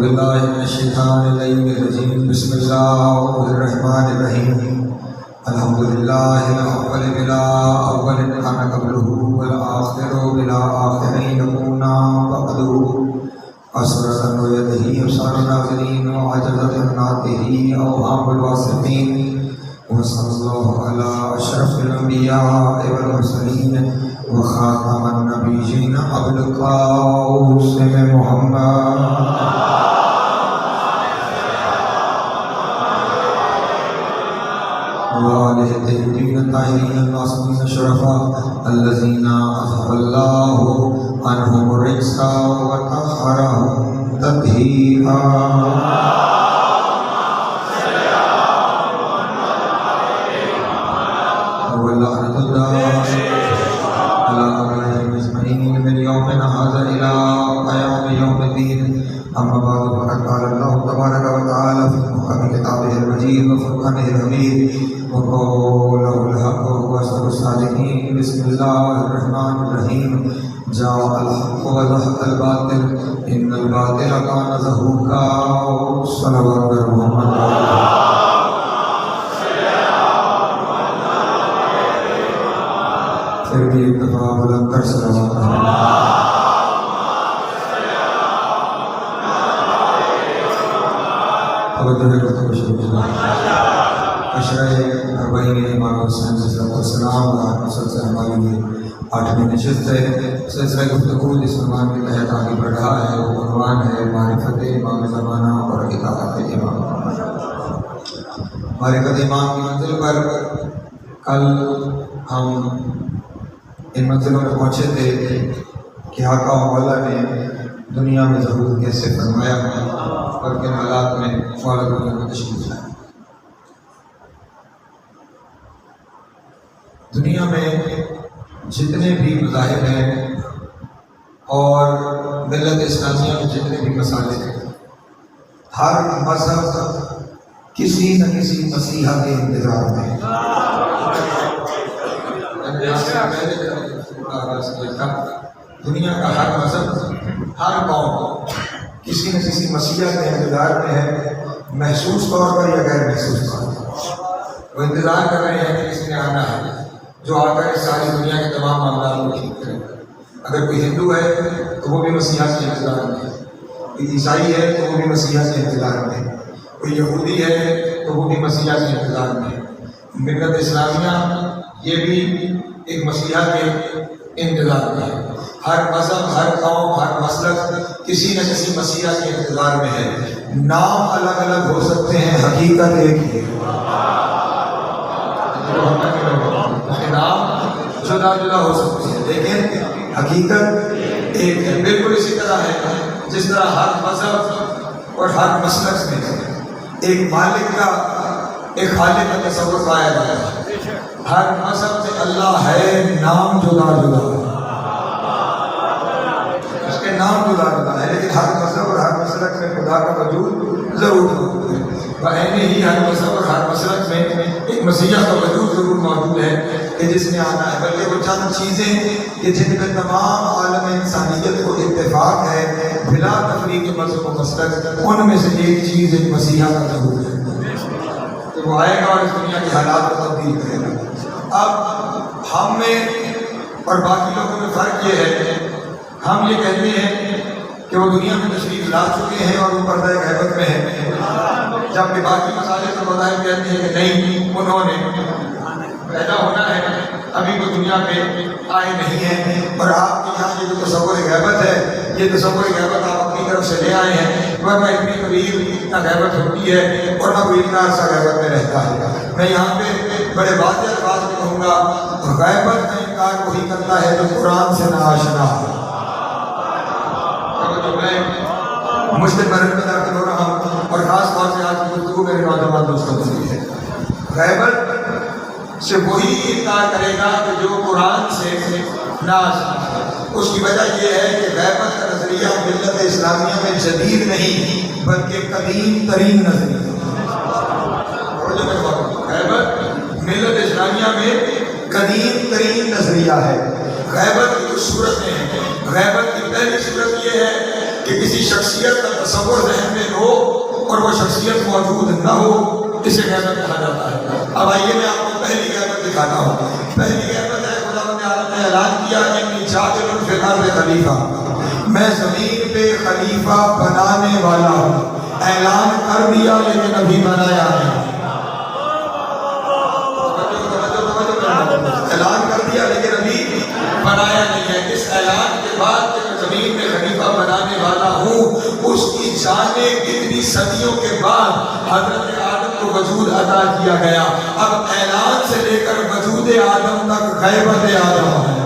بالله من الشيطان الرجيم. بسم الله الرحمن الرحيم. الحمد لله الأول بلا أول كان قبله والآخر بلا آخر يكون بعده أسرة ويده أبصار الناظرين وعجزة ناته أوهام الواصفين. وصلى الله على أشرف الأنبياء والمرسلين وخاتم النبيين أبي القاسم محمد وآله الطيبين الطاهرين المعصومين الشرفاء الذين أذهب الله عنهم الرجس وطهرهم تطهيرا. واللعنة الدائمة على أعدائهم أجمعين من يومنا هذا إلى قيام يوم الدين. أما بعد فقد قال الله تبارك وتعالى في محكم كتابه المجيد وفرقانه الحميد وقوله الحق وهو أصدق الصادقين. بسم الله الرحمن الرحيم. جاء الحق وزهق الباطل إن الباطل كان زهوقا. صلوات محمد. پھر بھی اتفاق بلند کر صلوات ہماری 8ویں نشست ہے. سلسلہ گفتگو جس عنوان کے تحت آگے بڑھ رہا ہے وہ عنوان ہے معرفت امام زمانہ اور اطاعت امام. معرفت امام کی منزل پر کل ہم ان منزلوں میں پہنچے تھے کہ آقا مولا نے دنیا میں ظہور کیسے فرمایا اور کن حالات میں فوراً دنیا میں تشریف لایا. دنیا میں جتنے بھی مذاہب ہیں اور ملت اسلامیہ میں جتنے بھی مسائل ہیں، ہر مذہب کسی نہ کسی مسیحا کے انتظار میں ہے. دنیا کا ہر مذہب، ہر قوم کسی نہ کسی مسیحا کے انتظار میں ہے، محسوس طور پر یا غیر محسوس طور پر. وہ انتظار کر رہے ہیں کہ کسی نے آنا ہے جو آ کر اس ساری دنیا کے تمام معاملات کو ٹھیک کرے. اگر کوئی ہندو ہے تو وہ بھی مسیحا کے انتظار میں ہے، کوئی عیسائی ہے تو وہ بھی مسیحا کے انتظار میں ہے، کوئی یہودی ہے تو وہ بھی مسیحا کے انتظار میں ہے. ملت اسلامیہ یہ بھی ایک مسیحا کے انتظار میں ہے. ہر مذہب، ہر قوم، ہر مسلک کسی نہ کسی مسیحا کے انتظار میں ہے. نام الگ الگ ہو سکتے ہیں، حقیقت ایک ہی ہے. نام جدا جدا ہو سکتے ہیں لیکن حقیقت ایک ہے. بالکل اسی طرح ہے جس طرح ہر مذہب اور ہر مسلک میں ایک مالک کا، ایک خالق کا تصور پایا گیا ہے. ہر مذہب میں اللہ ہے، نام جدا جدا ہے، اس کے نام جدا جدا ہے، لیکن ہر مذہب اور ہر مسلک میں خدا کا وجود ضرور موجود ہے. ایسے ہی ہر مذہب اور ہر مسلک میں ایک مسیحا کا وجود ضرور موجود ہے کہ جس نے آنا ہے. بلکہ وہ چند چیزیں کہ جن میں تمام عالم انسانیت کو اتفاق ہے بلا تفریق مذہب و مسلک، ان میں سے ایک چیز ایک مسیحا کا ضرور ہے کہ وہ آئے گا اور اس دنیا کے حالات کو تبدیل کرے گا. اب ہم میں اور باقی لوگوں میں فرق یہ ہے کہ ہم یہ کہتے ہیں کہ وہ دنیا میں تشریف لا چکے ہیں اور وہ پردہ غیبت میں ہیں، جبکہ باقی مسائل کے مذاہب کہتے ہیں کہ نہیں، انہوں نے پیدا ہونا ہے، ابھی وہ دنیا پہ آئے نہیں ہیں. اور آپ کے یہاں یہ جو تصور غیبت ہے، یہ تصور غیبت آپ اپنی طرف سے لے آئے ہیں، ورنہ اتنی قریب نہ غیبت ہوتی ہے اور نہ کوئی اتنا عرصہ غیبت میں رہتا ہے. میں یہاں پہ بڑے واضح الفاظ میں کہوں گا، غیبت کا انکار وہی کرتا ہے جو قرآن سے نہ آشنا ہے. میں مشکل مرحلے میں داخل ہو رہا ہوں اور خاص طور سے آج کی گفتگو میرے نوجوان دوستوں کے لیے ہے. غیبت سے وہی انکار کرے گا کہ جو قرآن سے نہ آشنا ہے. اس کی وجہ یہ ہے کہ غیبت کا نظریہ ملت اسلامیہ میں جدید نہیں بلکہ قدیم ترین نظریہ. غیبت ملت اسلامیہ میں قدیم ترین نظریہ ہے. غیبت کی کچھ صورتیں ہیں. غیبت کی پہلی صورت یہ ہے کہ کسی شخصیت کا تصور ذہن میں اور وہ شخصیت موجود نہ ہو، اسے غیبت کہا جاتا ہے۔ اب آئیے میں آپ کو پہلی غیبت دکھاتا ہوں۔ پہلی غیبت ہے خداوند عالم نے اعلان کیا انی جاعل فی الارض خلیفہ، میں زمین پہ خلیفہ بنانے والا ہوں۔ اعلان کر دیا لیکن ابھی بنایا نہیں۔ اعلان کر دیا لیکن ابھی بنایا نہیں ہے۔ اس اعلان کے بعد کہ میں زمین میں خلیفہ بنانے والا ہوں، اس کی جانے کتنی صدیوں کے بعد حضرت آدم کو وجود عطا کیا گیا۔ اب اعلان سے لے کر وجود آدم تک غیبت آدم ہے۔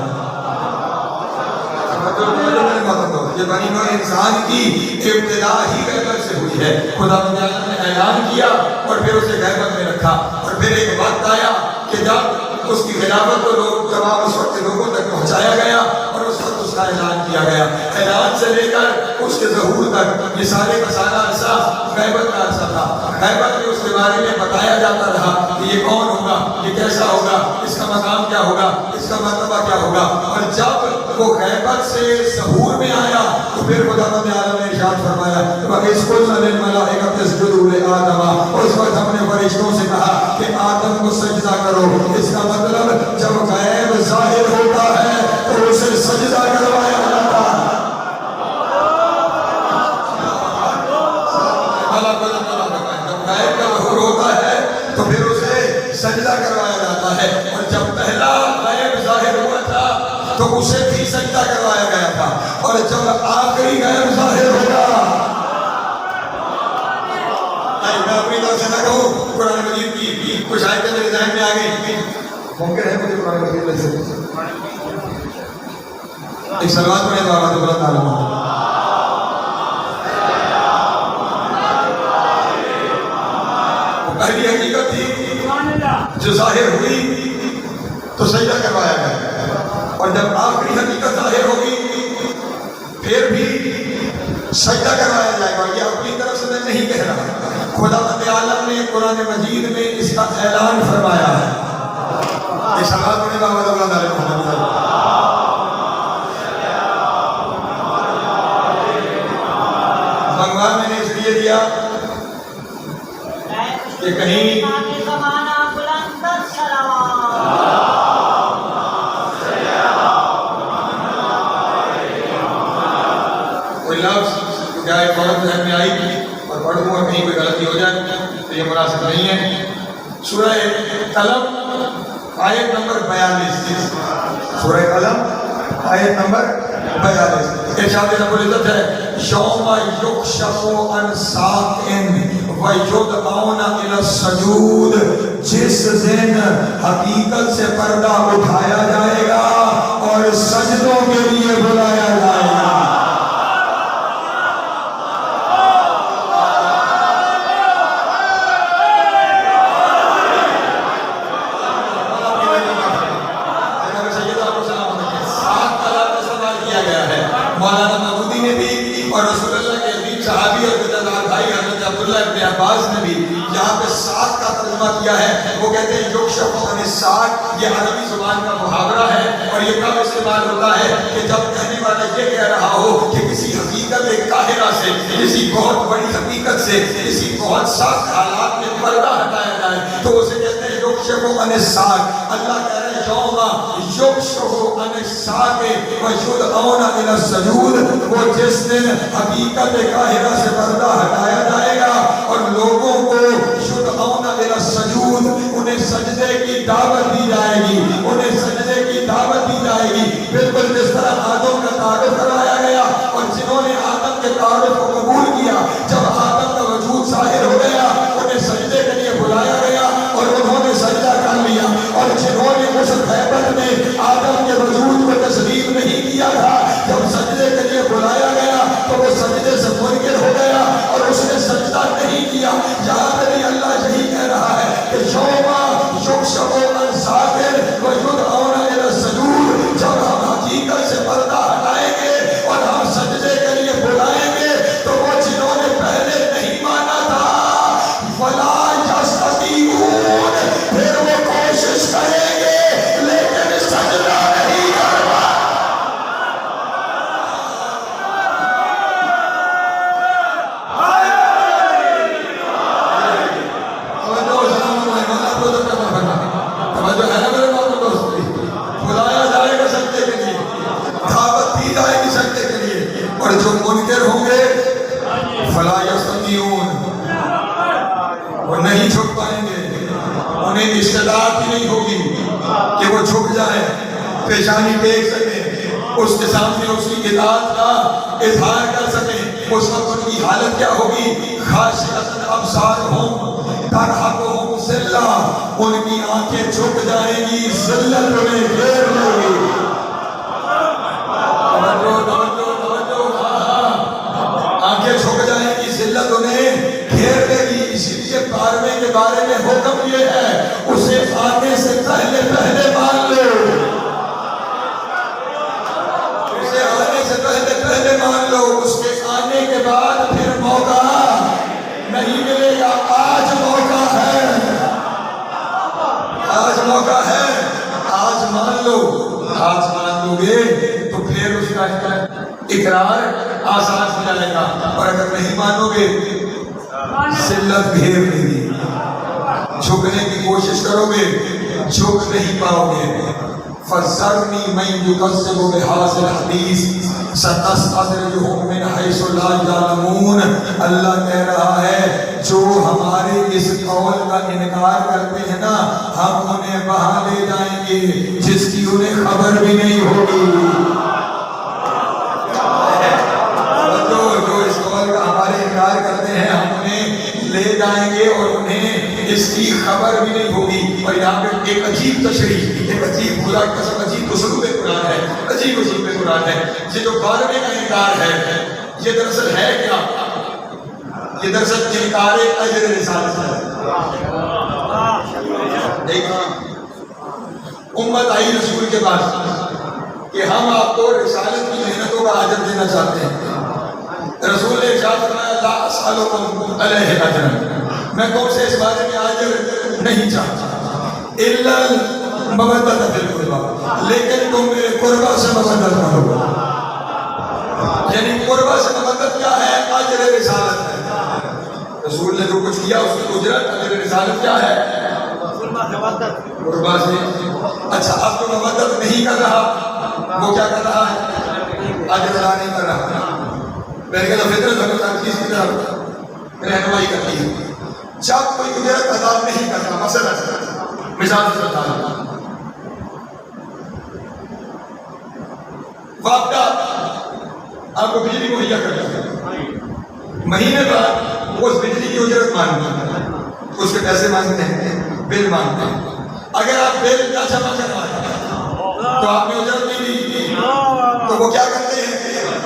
یہ بنی نوع انسان کی ابتدا ہی غیبت سے ہوئی ہے۔ خدا نے اعلان کیا اور پھر اسے غیبت میں رکھا، اور پھر ایک وقت آیا کہ جب اس کی خلافت کو لوگ تمام اس وقت کے لوگوں تک پہنچایا گیا اور اس وقت اس کا اعلان کیا گیا۔ اعلان سے لے کر اس کے ظہور تک یہ سارے کا سارا عرصہ غیبت کا عرصہ تھا۔ غیبت میں اس کے بارے میں بتایا جاتا رہا کہ یہ کون ہوگا، یہ کیسا ہوگا، اس کا مقام کیا ہوگا، اس کا مرتبہ کیا ہوگا۔ اور جب وہ غیبت سے ظہور میں آیا تو پھر خداوند عالم نے ارشاد فرمایا اس کو للملائکۃ اسجدوا لآدم، اور اس وقت ہم نے فرشتوں سے کہا کہ آدم کو سجدہ کرو۔ اس کا مطلب جب غیب ظاہر ہوتا ہے تو اسے سجدہ کروایا جاتا ہے۔ جب غیب کا ظہور ہوتا ہے تو پھر اسے سجدہ کروایا جاتا ہے، اور جب پہلا غیب ظاہر ہوا تھا تو اسے بھی سجدہ کروایا گیا تھا، اور جب آخری غیب ظاہر ہوگا، میں اپنی طرف سے نہ کہوں، قرآن مجید کی کچھ آیتیں میرے ذہن میں آ گئی، ممکن ہے مجھے قرآن مجید میں سے ایک سلوات پڑھیں تو آواز بلند عالم پہلی حقیقت تھی جو ظاہر ہوئی تو سجدہ کروایا گیا، اور جب آخری حقیقت ظاہر ہوگی پھر بھی سجدہ کروایا جائے گا۔ یہ اپنی طرف سے میں نہیں کہہ رہا، خداوند عالم نے قرآن مجید میں اس کا اعلان فرمایا ہے۔ یہ سلوات پڑھیں بابا دولت علیہ محمد۔ منگوا میں نے اس لیے دیا کہ کہیں کوئی لفظ کیا ایک عورت ذہن میں آئی اور پڑھوں اور کہیں کوئی غلطی ہو جائے تو یہ مناسب نہیں ہے۔ سورہ قلم آیت نمبر 42، سورہ قلم آیت نمبر 42، ارشاد رب العزت ہے یوم یکشف عن ساق ویدعون الی السجود، جس دن حقیقت سے پردہ اٹھایا جائے گا اور سجدوں کے لیے بلایا جائے گا۔ مولانا مودودی نے بھی اور رسول اللہ کے عظیم صحابی اور جدار بھائی حضرت عبداللہ ابن عباس نے بھی یہاں پہ ساق کا ترجمہ کیا ہے۔ وہ کہتے ہیں یکشف عن الساق، یہ عربی زبان کا محاورہ ہے، اور یہ کب استعمال ہوتا ہے کہ جب کہنے والا یہ کہہ رہا ہو کہ کسی حقیقت قاہرہ سے، کسی بہت بڑی حقیقت سے، کسی بہت سخت حالات میں پردہ ہٹایا جائے تو اسے کہتے ہیں یکشف عن الساق۔ اللہ کہہ رہے ہیں یوم یکشف عن الساق ویدعون الی السجود، وہ جس دن حقیقت قاہرہ سے پردہ ہٹایا جائے گا اور لوگوں کو یدعون الی السجود، انہیں سجدے کی دعوت دی جائے گی، انہیں سجدے کی دعوت دی جائے گی، بالکل جس طرح آدم کا تعارف کروایا گیا، اور جنہوں نے آدم کے تعارف کو قبول کیا، جب آدم کا وجود ظاہر ہو گیا انہیں سجدے کے لیے بلایا گیا اور انہوں نے سجدہ کر لیا، اور جنہوں نے اس غیبت میں آدم کے وجود کو تسلیم نہیں کیا تھا، جب سجدے کے لیے بلایا گیا تو وہ سجدے سے منکر ہو گیا اور اس فلا یستطیعون، وہ نہیں جھک پائیں گے، انہیں استطاعت ہی نہیں ہوگی کہ وہ جھک جائیں، پیشانی ٹیک سکیں، اس کے سامنے اس کی اطاعت کا اظہار کر سکیں۔ اس وقت ان کی حالت کیا ہوگی؟ خاشعۃ ابصارہم ترہقہم ذلہ، ان کی آنکھیں جھک جائیں گی، ذلت انہیں گھیر لے گی۔ آنکھیں جھک جائیں گی، ذلت انہیں گھیر لے گی۔ اسی لیے بارہویں کے بارے میں حکم یہ ہے اسے آنے سے پہلے پہلے مان لو، اسے آنے سے پہلے پہلے مان لو، اس کے آنے کے بعد پھر موقع نہیں ملے گا۔ آج موقع ہے، آج موقع ہے، آج مان لو، آج مان لو گے تو پھر اس کا اقرار آسان ہو جائے گا، اور اگر نہیں مانو گے ذلت گھیر لے گی، جھکنے کی کوشش کرو گے جھک نہیں پاؤ گے۔ فَذَرْنِي مَن يُكَذِّبُ بِهَٰذَا الْحَدِيثِ سَنَسْتَدْرِجُهُم مِّنْ حَيْثُ لَا يَعْلَمُونَ۔ اللہ کہہ رہا ہے جو ہمارے اس قول کا انکار کرتے ہیں نا، ہم انہیں وہاں لے جائیں گے جس کی انہیں خبر بھی نہیں ہوگی۔ جو اس قول کا ہمارے انکار کرتے ہیں ہم انہیں لے جائیں گے اور انہیں اس کی خبر بھی نہیں ہوگی۔ اور یہاں پہ ایک عجیب تشریح، ایک عجیب، خدا کی قسم عجیب اسلوب قرآن ہے، عجیب اسلوب قرآن ہے۔ یہ جو بارہویں کا انکار ہے یہ دراصل ہے کیا؟ یہ دراصل انکار اجر رسالت ہے۔ امت آئی رسول کے پاس کہ ہم آپ کو رسالت کی محنتوں کا اجر دینا چاہتے ہیں۔ رسول نے ارشاد فرمایا لا اسألکم علیہ اجرا، میں تم سے اس بارے میں اجر نہیں چاہتا، الا المودۃ فی القربى، لیکن تم میرے قربہ سے مودت کرو۔ یعنی قربہ سے مودت کیا ہے؟ اجر رسالت ہے۔ رسول نے جو کچھ کیا اس کی اجرت، اجر رسالت کیا ہے؟ قربہ سے۔ اچھا اب تو مودت نہیں کر رہا، وہ کیا کر رہا ہے؟ اجر ادا نہیں کر رہا۔ میں نے کہا فطرت ہمیں ہر چیز کی طرف رہنمائی کرتی ہے۔ جب کوئی اجرت ادا نہیں کرتا، مثلا مثال سے بتا رہا ہوں، وابڈا آپ کو بجلی مہیا کرتا ہے، مہینے بعد اس بجلی کی اجرت مانگتا ہے، اس کے پیسے مانگتے ہیں، بل مانگتے ہیں۔ اگر آپ بل نہ جمع کروائیں تو آپ نے اجرت نہیں دی، تو وہ کیا کرتے ہیں؟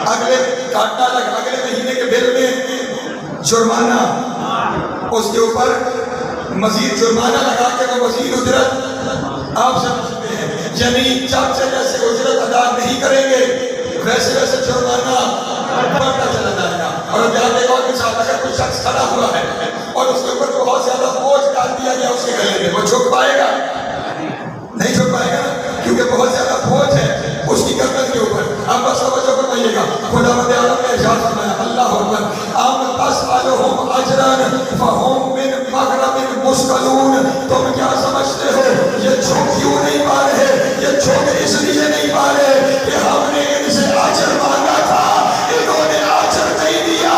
اگلے مہینے کے بل میں جرمانہ، اس کے اوپر مزید جرمانہ لگا کے وہ مزید اجرت آپ سے پوچھتے ہیں۔ یعنی جب سے جیسے اجرت ادا نہیں کریں گے ویسے ویسے جرمانہ بڑھتا چلا جائے گا۔ اور جہاں ایک اور مثال، اگر کوئی شخص کھڑا ہوا ہے اور اس کے اوپر بہت زیادہ بوجھ ڈال دیا گیا اس کے گلے میں، وہ جھک پائے گا؟ نہیں جھک پائے گا، کیونکہ بہت زیادہ بوجھ ہے اس کی گردن کے اوپر۔ اب بس توجہ فرمائیے گا، خداوند عالم نے ارشاد فرمایا، اللہ اکبر، ام تسألہم اجرا فہم من مغرم مثقلون، تم کیا سمجھتے ہو یہ جھک کیوں نہیں پا رہے؟ یہ جھک اس لیے نہیں پا رہے کہ ہم نے ان سے اجر مانگا تھا، انہوں نے اجر نہیں دیا،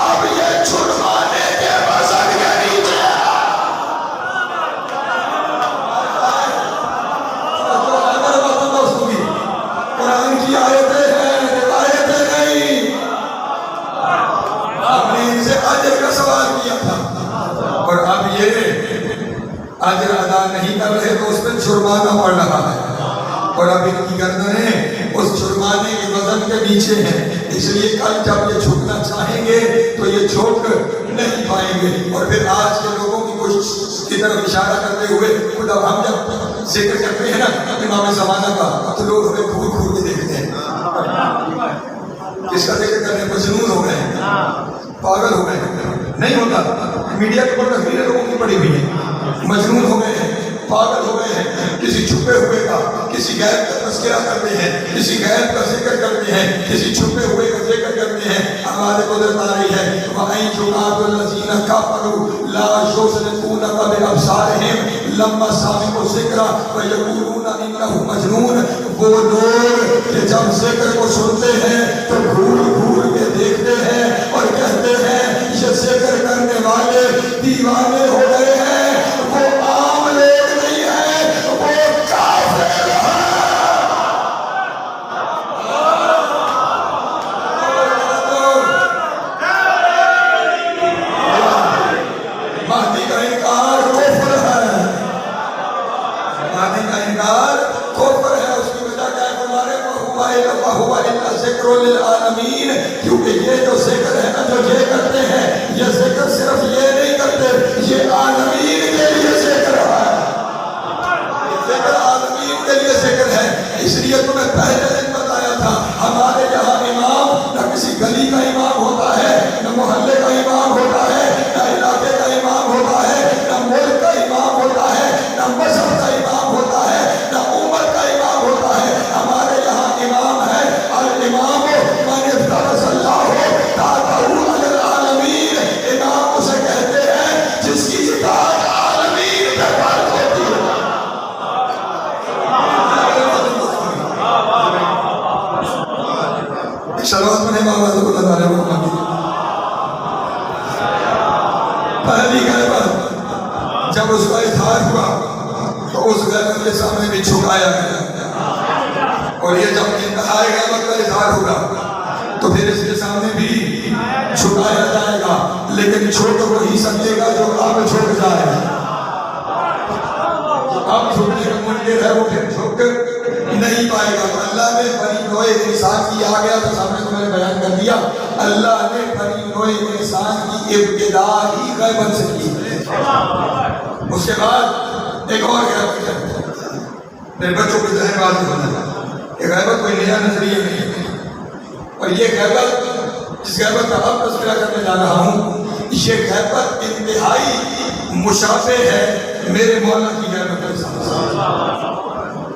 اب یہ جرمانے کے وزن کے نیچے۔ قرآن کی آیتیں ہیں، روایتیں نہیں۔ آپ نے ان سے اجر کا سوال کیا تھا اور اب یہ اجر ادا نہیں کر رہے تو اس پہ جرمانہ پڑ رہا ہے، اور اب ان کی گردنیں اس جرمانے کے وزن کے نیچے ہیں۔ اس لیے کل جب یہ جھکنا چاہیں گے تو یہ جھک نہیں پائیں گے۔ اور پھر آج کے لوگوں کی کوشش کی طرف اشارہ کرتے ہوئے خدا ہم جب ذکر کرتے ہیں نا امام زمانہ کا تو لوگ ہمیں گھور گھور کے دیکھتے ہیں، کس کا ذکر کرنے مجنون ہو گئے ہیں، پاگل ہو گئے ہیں۔ نہیں ہوتا، میڈیا کے اوپر تصویریں لوگوں کی پڑی ہوئی ہیں، مجنون ہو گئے ہیں، پاگل ہو گئے ہیں، کسی چھپے ہوئے کا، کسی غیب کا تذکرہ کرتے ہیں، کسی غیب کا ذکر کرتے ہیں، کسی چھپے ہوئے کا ذکر کرتے ہیں۔ ہمارے قدرت آ رہی ہے وَأَن يُعَادُ الَّذِينَ كَفَرُوا لَا يُسْرِفُونَ بِأَبْصَارِهِمْ لَمَّا سَمِعُوا الذِّكْرَ وَيَقُولُونَ إِنَّهُ مَجْنُونٌ، وہ لوگ کہ جب ذکر کو سنتے ہیں تو گھور گھور کے دیکھتے ہیں اور کہتے ہیں ذکر للعالمین، کیونکہ یہ جو ذکر ہے نا جو یہ کرتے ہیں، یہ ذکر صرف یہ نہیں کرتے، یہ عالمین کے لیے ذکر ہے، ذکر عالمین کے لیے ذکر ہے۔ اس لیے تمہیں پہلے دن بتایا تھا ہمارے یہاں امام نہ کسی گلی کا امام ہوتا ہے، نہ محلے کا امام ہوتا ہے، نہ علاقے کا امام ہوتا ہے، نہ ملک کا امام ہوتا ہے، نہ مذہب کا امام ہوتا ہے، نہ امت کا امام ہوتا ہے۔ ہمارے یہاں امام ہے، الامام من افترض اللہ طاعتہ علی العالمین، امام اسے کہتے ہیں جس کی اطاعت عالمین پہ فرض ہوتی ہے۔ شروعات میں امام حضرت اللہ علیہ وسلم پہلی غیبت جب اس کا اظہار ہوا تو اس غیبت کے سامنے بھی جھکایا گیا، اور یہ جب انتہائی غیبت کا اظہار ہوگا تو پھر اس کے سامنے بھی جھکایا جائے گا، لیکن جھک وہی سمجھے گا جو اب جھک جائے۔ اب جھکنے کا منکر ہے وہ پھر جھک نہیں پائے گا۔ تو اللہ نے بنی نوع انسان کی آ گیا تو سامنے تو میں نے بیان کر دیا، اللہ نے بنی نوع انسان کی ابتدا ہی غیبت سے کی۔ اس کے بعد ایک اور غیبت ہے، میرے بچوں کے ذہن واضح ہونا، یہ غیبت کوئی نیا نظریہ نہیں ہے، اور یہ غیبت جس غیبت کا اب تذکرہ کرنے جا رہا ہوں، یہ غیبت انتہائی مشابہ ہے میرے مولا کی غیبت کے ساتھ،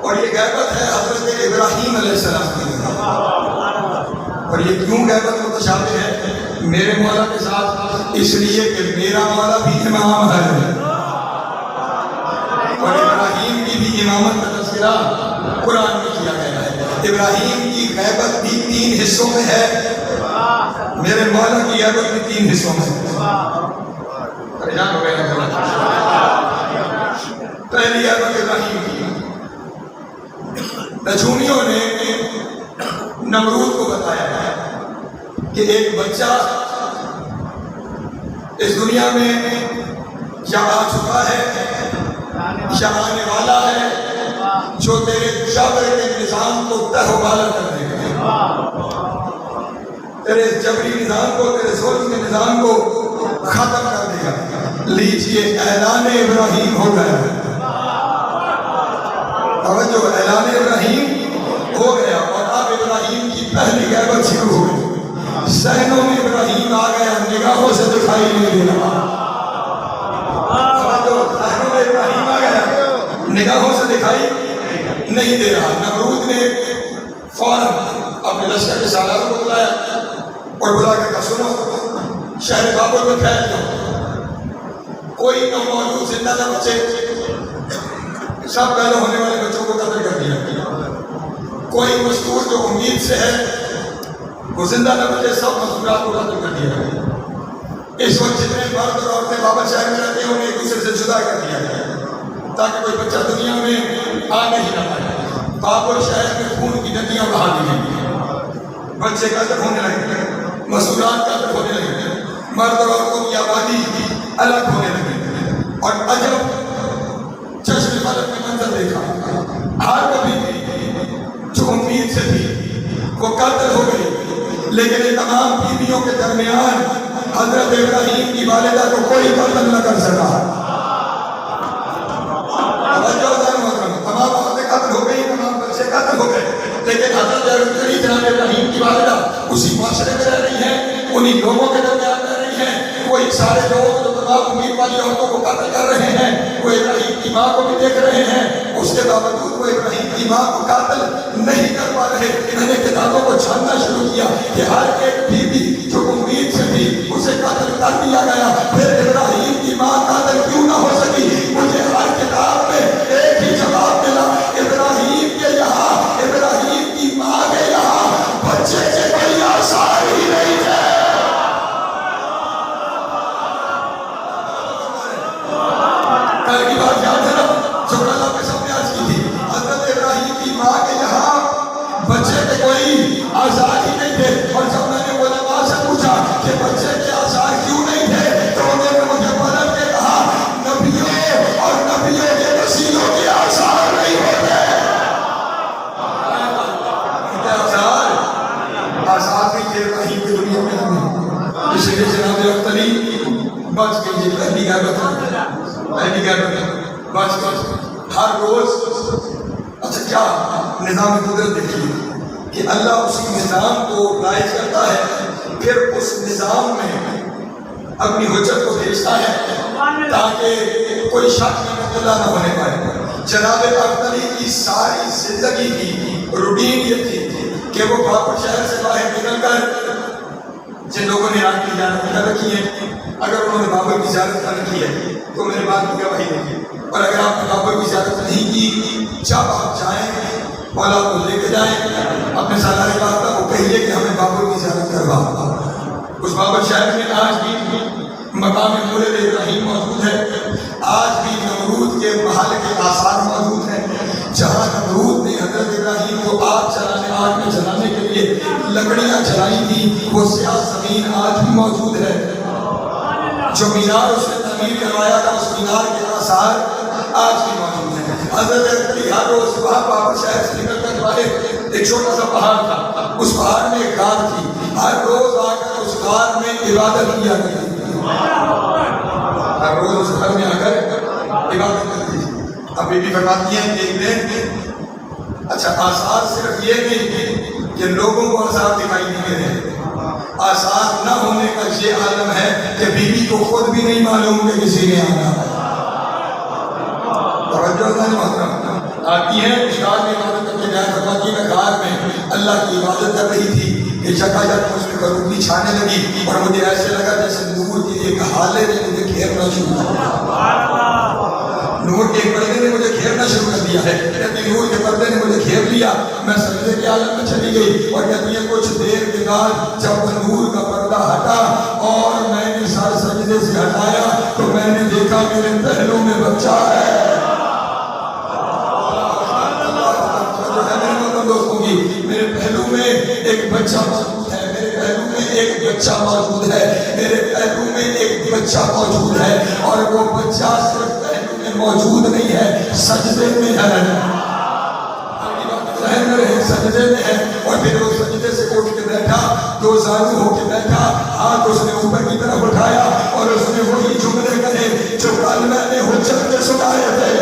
اور یہ غیبت ہے حضرت ابراہیم علیہ السلام کی غیبت۔ اور یہ کیوں غیبت متشابہ ہے میرے مولا کے ساتھ؟ اس لیے کہ میرا مولا بھی امام ہے، اور ابراہیم کی بھی امامت کا تذکرہ قرآن میں کیا گیا ہے۔ ابراہیم کی غیبت بھی 3 حصوں میں ہے، میرے مولا کی غیبت بھی 3 حصوں میں ہے۔ پریشان ہو گئے ہیں؟ پہلی غیبت ابراہیم کی، نجومیوں نے نمرود کو بتایا ہے کہ ایک بچہ اس دنیا میں یا آ چکا ہے یا آنے والا ہے جو تیرے جبر کے نظام کو تہ و بالا کر دے گا، تیرے جبری نظام کو، تیرے ظلم کے نظام کو ختم کر دے گا۔ لیجئے اعلان ابراہیم ہو گیا ہے، توجہ، اعلان ابراہیم ہو گیا، اور اب ابراہیم کی پہلی غیبت شروع ہو گئی۔ ذہنوں میں ابراہیم آ گیا، نگاہوں سے دکھائی نہیں دے رہا، توجہ، ذہنوں میں ابراہیم آ گیا، نگاہوں سے دکھائی نہیں دے رہا۔ نمرود نے فوراً اپنے لشکر کے سالاروں کو بلایا اور بلا کے کہا سنو، شہر بابل میں پھیل جاؤ، کوئی نہ موجود زندہ نہ بچے، سب پیدا ہونے والے بچوں کو قتل کر دیا، کوئی مستور جو امید سے ہے وہ زندہ نہ بچے، سب مستورات کو قتل کر دیا۔ اس وقت جتنے مرد اور عورتیں بابل شہر میں رہتے ہیں انہیں ایک دوسرے سے جدا کر دیا گیا تاکہ کوئی بچہ دنیا میں آنے ہی نہ پائے۔ بابل شہر میں خون کی ندیاں بہا دی گئی، بچے قتل ہونے لگے، مستورات قتل ہونے لگے، مرد اور عورتوں کی آبادی الگ ہونے لگی، اور عجب چشم فلک میں منظر دیکھا، ہر کبھی جو امید سے تھی وہ قتل ہو گئی، لیکن ان تمام بیویوں کے درمیان حضرت ابراہیم کی والدہ کو کوئی قتل نہ کر سکا۔ تمام عورتیں قتل ہو گئی، تمام بچے قتل ہو گئے، لیکن حضرت جناب ابراہیم کی والدہ اسی معاشرے میں رہ رہی ہیں، انہی لوگوں کے درمیان رہ رہی ہیں۔ کوئی سارے لوگ جو تمام امید والی عورتوں کو قتل کر رہے ہیں وہ ابراہیم کی ماں کو بھی دیکھ رہے ہیں، اس کے باوجود وہ ابراہیم کی ماں کو قتل نہیں کر پا رہے۔ میں نے کتابوں کو چھاننا شروع کیا کہ ہر ایک بیوی جو امید سے تھی اسے قتل کر دیا گیا، پھر ابراہیم کی ماں قتل کیوں نہ ہو سکی؟ مجھے ہر کتاب میں ایک ہی جواب ملا، ابراہیم کے یہاں، ابراہیم کی ماں کے یہاں بچے کے کوئی آثار ہی نہیں تھے۔ کل کی بات یاد ہے نا جو اللہ کے سامنے آج کی تھی، حضرت ابراہیم کی ماں کے یہاں بچے کے کوئی آثار ہی نہیں تھے، اور جب میں نے علماء سے پوچھا کہ بچے کے آثار کیوں نہیں تھے تو انہوں نے مجھے بچ گئی، یہ پہلی غیبت بچ گئی ہر روز۔ اچھا کیا نظام قدرت دیکھیے کہ اللہ اسی نظام کو رائج کرتا ہے، پھر اس نظام میں اپنی حجت کو بھیجتا ہے تاکہ کوئی شک میں مبتلا نہ ہونے پائے۔ جناب اختری کی ساری زندگی کی روٹین یہ تھی کہ وہ بابر شہر سے باہر نکل کر، جن لوگوں نے آج کی زیارت کر رکھی ہے، اگر انہوں نے بابر کی زیارت کر رکھی ہے تو میرے بات کی گواہی دیجیے، اور اگر آپ نے بابر کی زیارت نہیں کی، جب آپ جائیں مولا کو لے کے جائیں، اپنے سالار باغ کو کہیے کہ ہمیں بابر کی زیارت کروا۔ اس بابر شہر میں آج بھی مقام مولد ابراہیم موجود ہے، آج بھی نمرود کے محل کے آثار موجود ہیں، جہاں نمرود نے حضرت ابراہیم کو آگ میں جلانے کے لیے لکڑیاں جلائی تھی، وہ سیاہ زمین آج بھی موجود ہے۔ جو مینار اس نے تعمیر کروایا تھا، اس مینار کے آثار آج بھی موجود ہیں۔ حضرت علی ہر روز صبح بابر شہر سے نکل کر باہر ایک چھوٹا سا پہاڑ تھا، اس پہاڑ میں ایک غار تھی، ہر روز آ کر اس غار میں عبادت کیا کرتی تھی، ہر روز اس گھر میں آ کر عبادت کرتی تھی۔ اب بی بی فرماتی ہیں ایک دن، اچھا آثار صرف یہ نہیں کہ لوگوں کو آثار دکھائی نہیں دے رہے، آثار نہ ہونے کا یہ عالم ہے کہ بی بی کو خود بھی نہیں معلوم کہ کسی نے آنا ہے۔ آتی ہے اشار میں عبادت کر کے بیان فرماتی ہے، میں غار میں اللہ کی عبادت کر رہی تھی کہ یکایک مجھ میں کروٹی چھانے لگی اور مجھے ایسے لگا جیسے نور کی ایک حالے نے مجھے گھیرنا شروع کر دیا، نور کے ایک پردے نے مجھے گھیرنا شروع کر دیا ہے، کہتی نور کے پردے نے مجھے گھیر لیا، میں سجدے کے عالم میں چلی گئی، اور کہتی ہے کچھ دیر کے بعد جب وہ نور کا پردہ ہٹا اور میں نے سر سجدے سے ہٹایا تو میں نے دیکھا میرے پہلوں میں بچہ ہے۔ میرے پہلو میں ایک بچہ موجود ہے، میرے پہلو میں ایک بچہ موجود ہے، میرے پہلو میں ایک بچہ موجود ہے، اور وہ بچہ صرف پہلو میں موجود نہیں ہے، سجدے میں ہے، سجدے میں ہے۔ اور پھر وہ سجدے سے اٹھ کے بیٹھا، دو زانو ہو کے بیٹھا، ہاتھ اس نے اوپر کی طرف اٹھایا اور اس نے وہی جملے کہے جو کل میں نے حجت کے سنائے تھے،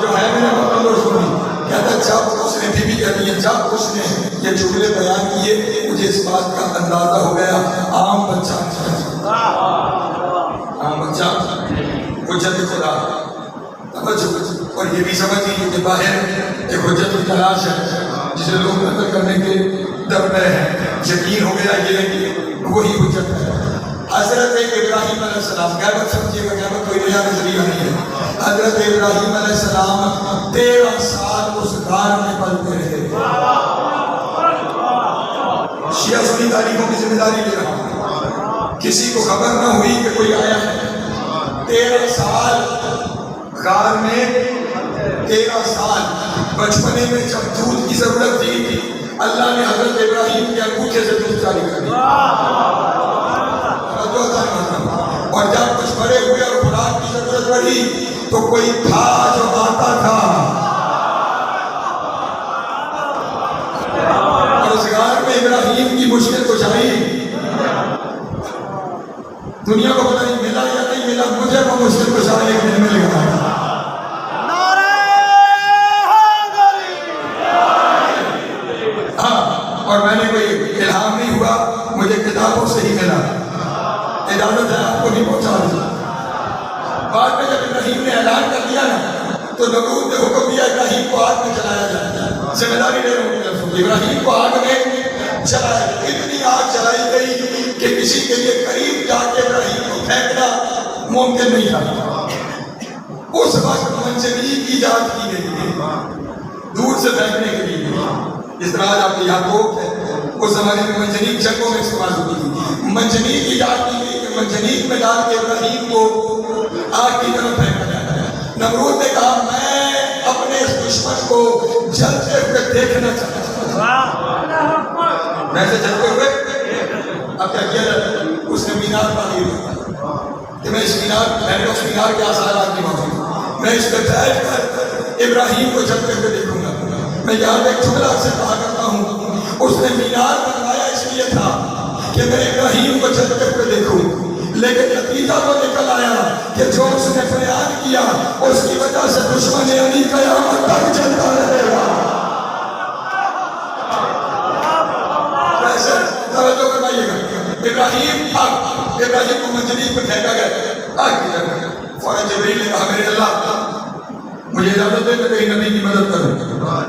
جو ہے میرے مطلب سنی۔ کہتا جب اس نے بی بی کہتی ہے جب اس نے یہ جملے بیان کیے مجھے اس بات کا اندازہ ہو گیا، عام بچہ حجت خدا، اور یہ بھی سمجھ لیجیے کہ باہر ایک حجت کی تلاش ہے جسے لوگ نقل کرنے کے در پہ ہیں، یقین ہو گیا یہ کہ وہی حجت ہے۔ حضرت ابراہیم علیہ السلام، غیبت سمجھیے گا، غیبت کوئی نیا نظریہ نہیں ہے، حضرت ابراہیم علیہ السلام 13 سال اس غار میں پلتے رہے۔ شیعہ سنی تاریخوں کی ذمہ داری لے رہا ہوں، کسی کو خبر نہ ہوئی کہ کوئی آیا ہے، 13 سال غار میں، 13 سال بچپنے میں جب دودھ کی ضرورت تھی اللہ نے حضرت ابراہیم کے انگوٹھے سے دودھ جاری کر دیا، اور جب کچھ بڑے ہوئے اور خوراک کی ضرورت پڑی تو کوئی تھا جو آتا تھا، اور اس غار میں ابراہیم کی مشکل کشائی دنیا کو پتہ نہیں ملا یا نہیں ملا، مجھے وہ مشکل کشائی ایک دن مل گیا۔ ہاں، اور میں نے کوئی الہام نہیں ہوا، مجھے کتابوں سے ہی ملا، اجازت ہے آپ کو نہیں پہنچا دیا۔ بعد میں جب ابراہیم نے اعلان کر دیا نا تو نمرود نے حکم دیا ابراہیم کو آگ میں جلایا جائے، ذمہ داری لے رہا ہوں، ابراہیم کو آگ میں جلایا، اتنی آگ جلائی گئی کہ کسی کے لیے قریب جا کے ابراہیم کو پھینکنا ممکن نہیں تھا۔ اس وقت منجنیق ایجاد کی گئی ہے دور سے پھینکنے کے لیے، اس طرح آپ کے یعقوب ہے، اس زمانے میں منجنیق جنگوں میں استعمال ہوتی تھی، منجنیق ایجاد کی گئی کہ منجنیق میں ڈال کے ابراہیم کو آگ کی طرف پھینکا جاتا ہے۔ نمرود نے کہا میں اپنے اس دشمن کو جلتے ہوئے دیکھنا چاہتا ہوں، ویسے جلتے ہوئے اب کیا کیا جاتا ہے، اس نے مینار تعمیر کیا کہ میں اس مینار کے آثار آج بھی موجود ہوں، میں اس پہ بیٹھ کر ابراہیم کو جلتے ہوئے دیکھوں گا۔ میں یہاں پہ ایک جملہ سے کہا کرتا ہوں، اس نے مینار بنوایا اس لیے تھا کہ میں ابراہیم کو جلتے ہوئے دیکھوں، لیکن نتیجہ تو نکل آیا کہ جو اس نے بیان کیا اس کی وجہ سے دشمن علی قیامت تک چلتا رہے گا. ویسے توجہ فرمائیے گا، ابراہیم کو منجنیق پہ پھینکا گیا، فوراً جبریل نے کہا میرے اللہ مجھے اجازت دے میں کہیں نبی کی مدد کروں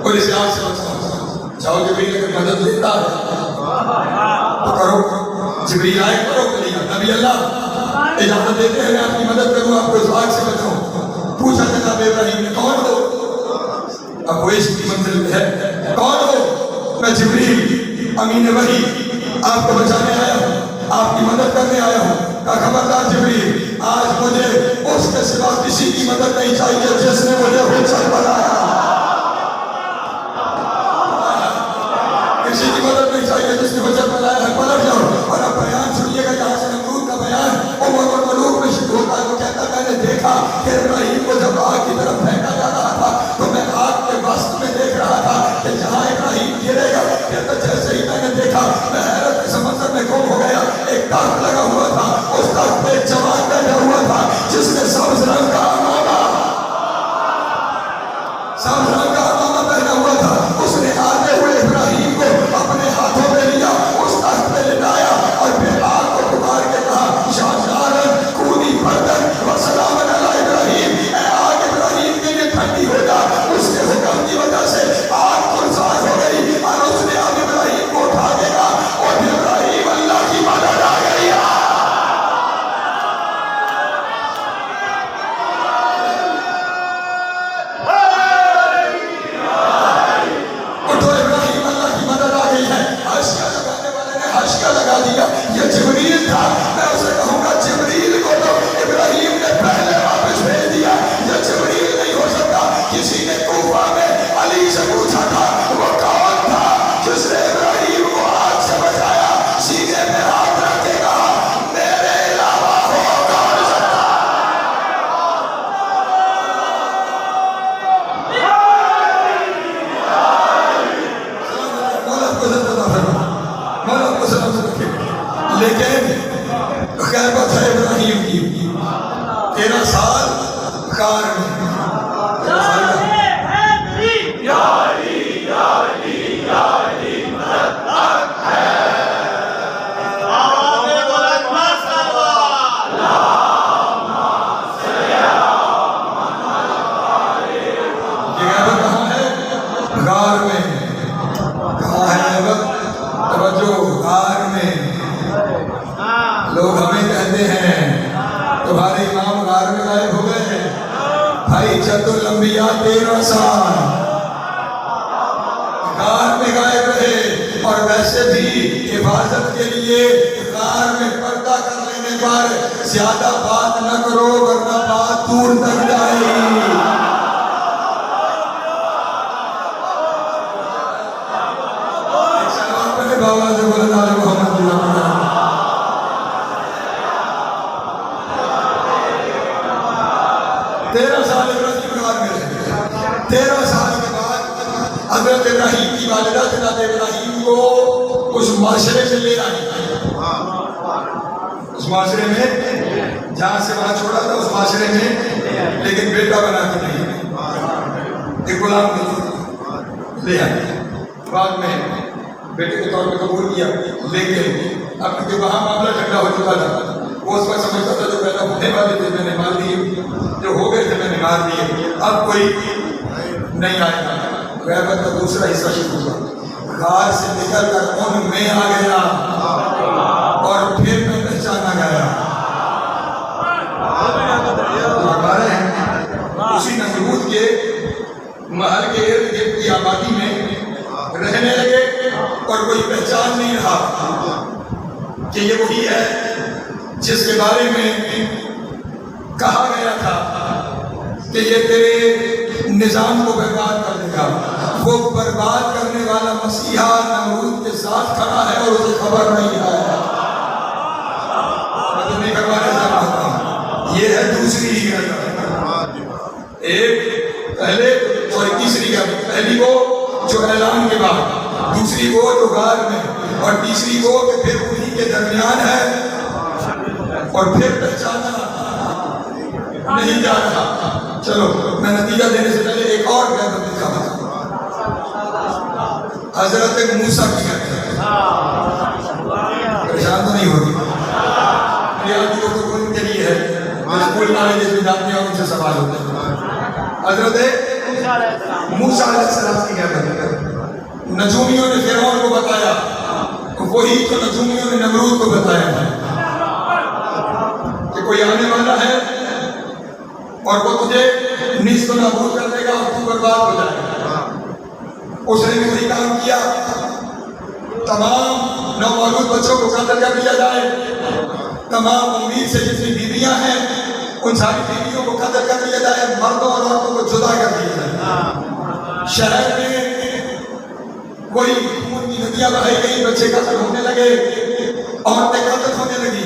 اور اسے آگ سے بچاؤں. چاہو جبریل اگر مدد دیتا ہے تو کرو. جبریل آئے کرو کریے نبی اللہ اجازت دیتے ہیں میں آپ کی مدد کروں، آپ کو اس آگ سے بچاؤں. پوچھا جناب ابراہیم نے کون ہو؟ اب وہ عشق کی منزل پہ ہے. کون ہو؟ میں جبریل امین وحی آپ کو بچانے آیا ہوں، آپ کی مدد کرنے آیا ہوں. کہا خبردار جبریل آج مجھے اس کے سوا کسی کی مدد نہیں چاہیے جس نے مجھے حجت بنایا. کسی کی مدد نہیں چاہیے جس نے حجت بنایا ہے. پلٹ جاؤ اور اب بیان سنیے گا جہاں سے نمرود کا بیان عمر اور ملوک میں شروع ہوتا ہے. وہ کہتا میں نے دیکھا کہ ابراہیم کو جب آگ کی طرف پھینکا جا رہا تھا تو میں آگ کے وسط میں دیکھ رہا تھا کہ جہاں ابراہیم گرے گا کہتا جیسے ہی میں نے دیکھا میں حیرت کے سمندر میں گم ہو گیا. ایک درخت لگا ہوا تھا، اس درخت پہ ایک جوان بیٹھا ہوا تھا جس نے سبز رنگ کا عمامہ پہنا ہوا تھا. اس نے آتے ہوئے ابراہیم کو اپنے ہاتھوں میں لیا، اس درخت پہ لٹایا اور پھر آگ کو پکار کے کہا شاہجارن کونی بردن وسلام علی ابراہیم، اے آگ ابراہیم کے لیے ٹھنڈی ہو جا. اس کے حکم کی وجہ سے آگ گلزار ہو گئی اور اس نے اب ابراہیم کو اٹھا دیا اور ابراہیم اللہ کی مدد آ گئی. لگا دیا. یہ جبریل تھا. میں اسے کہوں گا جبریل کو تو ابراہیم نے پہلے واپس بھیج دیا. یہ جبریل نہیں ہو سکتا. کسی نے کوفہ میں علی سے پوچھا تھا وہ کون تھا جس نے ابراہیم کو آگ سے بچایا. سینے میں ہاتھ رکھ کے کہا میرے علاوہ ہو کون سکتا. لیکن غیبت ہے ابراہیم کی 13 سال غار میں. لوگ ہمیں کہتے ہیں تمہارے امام غار میں غائب ہو گئے ہیں. بھائی جد الانبیاء 13 سال غار میں غائب رہے اور ویسے بھی حفاظت کے لیے غار میں پردہ کر لینے پر زیادہ بات نہ کرو ورنہ بات دور تک جائے گی. بابا سے بولنا محمد اللہ 13 سال ابراہیم غار میں رہے. 13 سال کے بعد حضرت ابراہیم کی والدہ جناب ابراہیم کو اس معاشرے میں لے آئی. اس معاشرے میں جہاں سے وہاں چھوڑا تھا اس معاشرے میں لیکن بیٹا بنا کے نہیں ایک غلام لے آئی. بعد میں بیٹے کے طور پہ قبول کیا لیکن اب کیونکہ وہاں معاملہ ٹھنڈا ہو چکا تھا وہ اس وقت سمجھتا تھا جو پیدا ہونے والے تھے میں نے مار دیے، جو ہو گئے تھے میں نے مار دیے، اب کوئی نہیں آئے گا. غیبت کا دوسرا حصہ شروع ہوا. غار سے نکل کر ان میں آ گیا اور پھر میں پہچانا گیا. ہمارے اسی نمرود کے محل کے ارد گرد کی آبادی میں رہنے لگے اور کوئی پہچان نہیں رہا کہ یہ وہی ہے جس کے بارے میں کہا گیا تھا کہ یہ تیرے نظام کو برباد کر دے گا. وہ برباد کرنے والا مسیحا نمرود کے ساتھ کھڑا ہے اور اسے خبر نہیں ہے. نہیں کروانے سے کہتا ہوں یہ ہے دوسری ہجرت. ایک پہلے اور تیسری کا پہلی وہ جو اعلان کے بعد، دوسری وہ جو غار میں، اور تیسری وہ کہ پھر انہی کے درمیان ہے اور پھر پہچانا نہیں جا رہا. چلو میں نتیجہ دینے سے پہلے ایک اور غیبت دکھاتا ہوں. حضرت موسیٰ کی غیبت. پریشان تو نہیں ہوگی؟ ریاضیوں تو ان کے لیے ہے، اسکول کالجز میں جاتے ہیں اور ان سے سوال ہوتے ہیں. حضرت موسیٰ علیہ السلام کی غیبت. نجومیوں نے فرعون کو بتایا، وہی تو نجومیوں نے نمرود کو بتایا تھا کہ کوئی آنے والا ہے اور وہ تجھے نیست و نابود کر دے گا اور تو برباد ہو جائے گا. اس نے بھی وہی کام کیا. تمام نومولود بچوں کو قتل کر دیا جائے، تمام امید سے جتنی بیویاں ہیں ان ساری بیویوں کو قتل کر دیا جائے، مردوں اور عورتوں کو جدا کر دیا جائے. شہر میں وہی خون کی ندیاں بہائی گئی، بچے قتل ہونے لگے، عورتیں قتل ہونے لگی.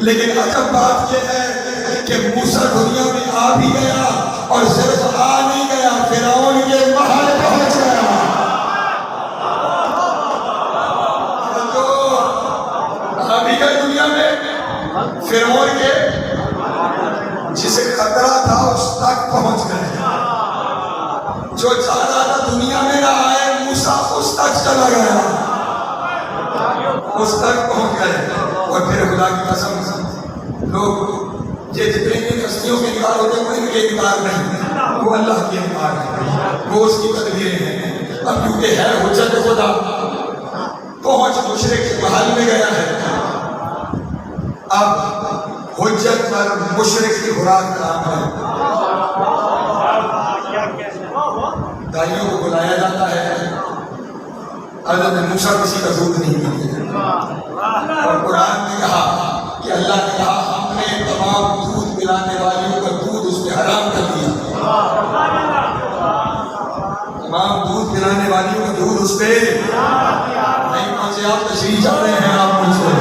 لیکن عجب بات یہ ہے کہ موسیٰ دنیا میں آ بھی گیا اور صرف آ نہیں گیا، فرعون کے محل پہنچ گیا. آ بھی گئے دنیا میں، فرعون کے جسے خطرہ تھا اس تک پہنچ گئے. جو چاہ رہا تھا دنیا میں نہ آئے، موسیٰ اس تک چلا گیا، اس تک پہنچ گئے. اور پھر خدا کی قسم، لوگ یہ جتنے ان ہستیوں کے انکار ہوتے ہیں وہ ان کے انکار نہیں، وہ اللہ کے انکار ہے، وہ اس کی تدبیریں ہیں. اب کیونکہ ہے حجت خدا، پہنچ مشرک کے محل میں گیا ہے. اب حجت پر مشرک کی خوراک کا نام ہے. دائیوں کو بلایا جاتا ہے. حضرت موسیٰ کسی کا دودھ نہیں پیتے، اور قرآن نے کہا کہ اللہ نے کہا ہم نے تمام دودھ پلانے والیوں کا دودھ اس پہ حرام کر دیا. تمام دودھ پلانے والیوں کا دودھ اس پہ نہیں پہنچے. آپ تشریح چاہتے ہیں آپ مجھ سے،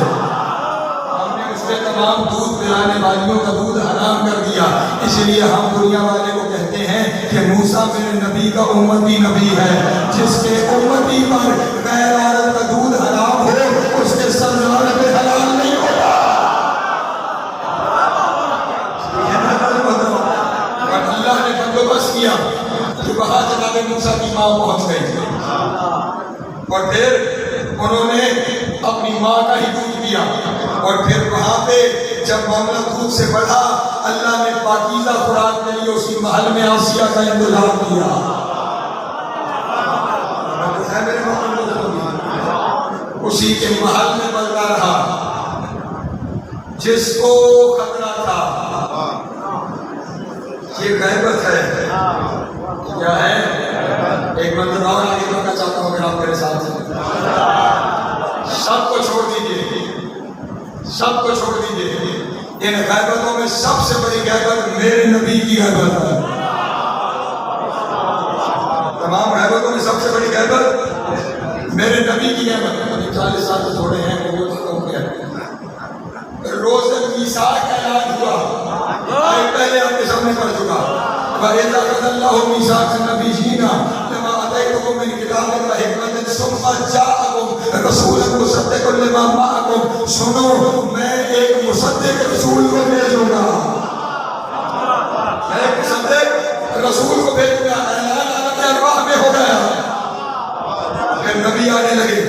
ہم نے اس پہ تمام دودھ پلانے والیوں کا دودھ حرام کر دیا. اس لیے ہم دنیا والے کو کہتے ہیں کہ موسیٰ میرے نبی کا امتی نبی ہے. جس کے امتی پر غیر عورت کا دودھ حرام ہو، اس کے سردار پہ حلال نہیں ہوتا. اور اللہ نے بندوبست کیا کہ وہاں جناب موسیٰ کی ماں پہنچ گئی، اور پھر انہوں نے اپنی ماں کا ہی دودھ پیا. اور پھر وہاں پہ جب معاملہ دودھ سے بڑھا، اللہ نے پاکیزہ خوراک کے لیے اسی محل میں آسیہ کا انتظام کیا. اسی کے محل میں بلتا رہا جس کو خطرہ تھا. یہ غیبت ہے. کیا ہے؟ ایک منظر اور آگے بڑھنا چاہتا ہوں اگر آپ میرے ساتھ ہیں. سب کو چھوڑ دیجئے، سب کو چھوڑ دیجئے. ان غیبتوں میں سب سے بڑی غیبت میرے نبی کی غیبت ہے. تمام غیبتوں میں سب سے بڑی غیبت میرے نبی کی غیبت ہے. 40 سال سے چھوڑے ہیں وہ تو ہو گیا. روز میثاق کا اعلان ہوا، پہلے آپ کے سامنے پڑھ چکا. وَإِذَا أَخَذَ اللَّهُ مِيثَاقَ النَّبِيِّينَ لَمَا آتَيْتُكُم مِّن كِتَابٍ وَحِكْمَةٍ ثُمَّ جَاءَكُم رَّسُولٌ مُّصَدِّقٌ لِّمَا مَعَكُمْ. سنو، میں ایک مصدق رسول کو بھیجوں گا. میں ایک مصدق رسول کو بھیجوں گا. اعلان عالم ارواح میں ہو گیا. پھر نبی آنے لگے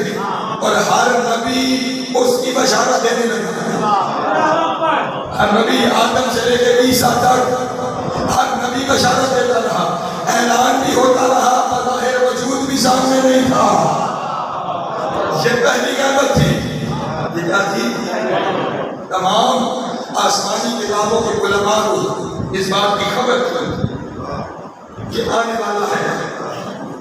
اور ہر نبی اس کی بشارت دینے لگا. ہر نبی آدم سے لے کے عیسیٰ تک ہر نبی بشارت دیتا رہا. اعلان بھی ہوتا رہا، بظاہر وجود بھی سامنے نہیں تھا. یہ پہلی غیبت تھی. یہ کیا تھی؟ تمام آسمانی کتابوں کے علماء کو اس بات کی خبر تھی کہ آنے والا ہے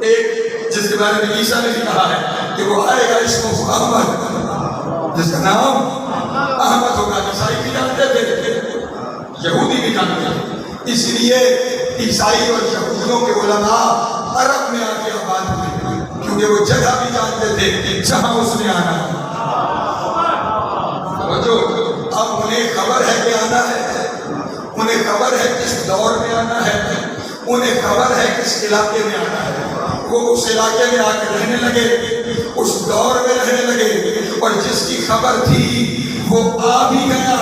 ایک جس کے بارے میں عیسیٰ نے بھی کہا ہے کہ وہ آئے گا اسمہ احمد، جس کا نام احمد ہوگا. عیسائی بھی جانتے تھے، یہودی بھی جانتے تھے. اس لیے عیسائی اور یہودیوں کے علماء عرب میں آ کے آباد ہوئے، کیونکہ وہ جگہ بھی جانتے تھے جہاں اس نے آنا ہے. اب انہیں خبر ہے کہ آنا ہے، انہیں خبر ہے کس دور میں آنا ہے، انہیں خبر ہے کس علاقے میں آنا ہے. وہ اس علاقے میں آ کے رہنے لگے، اس دور میں رہنے لگے، اور جس کی خبر تھی وہ آ بھی گیا.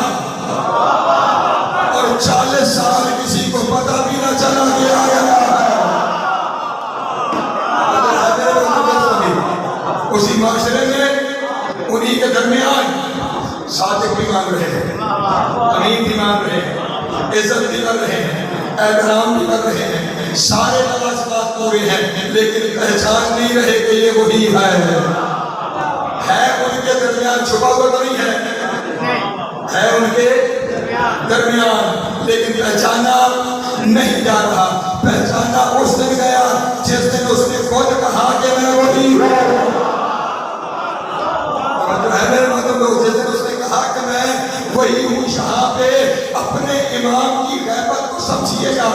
عزت بھی کر رہے ہیں، احترام بھی کر رہے ہیں، سارے لوازمات پورے ہیں، لیکن پہچان نہیں رہے کہ یہ وہی ہے ان کے درمیان چھپا ہوا تو نہیں ہے ان کے درمیان، لیکن پہچانا نہیں جا رہا۔ پہچانا اس دن گیا جس دن اس نے خود کہا کہ میں وہی ہوں، اور جو ہے میرے مطلب لوگ، جس دن اس نے کہا کہ میں وہی ہوں، یہاں پہ اپنے امام کی غیبت کو سمجھیے گا۔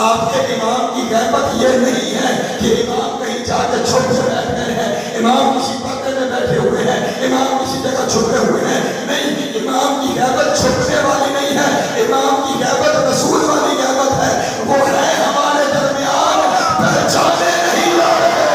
آپ کے امام کی غیبت یہ نہیں ہے کہ امام کہیں جا کے چھپ کے بیٹھ گئے ہیں، امام کسی پردے میں بیٹھے ہوئے ہیں، امام کسی جگہ چھپے ہوئے ہیں، نہیں، امام کی غیبت چھپنے والی نہیں ہے، امام کی غیبت رسول والی غیبت ہے، وہ ہے ہمارے درمیان، پہچانے نہیں جا رہے،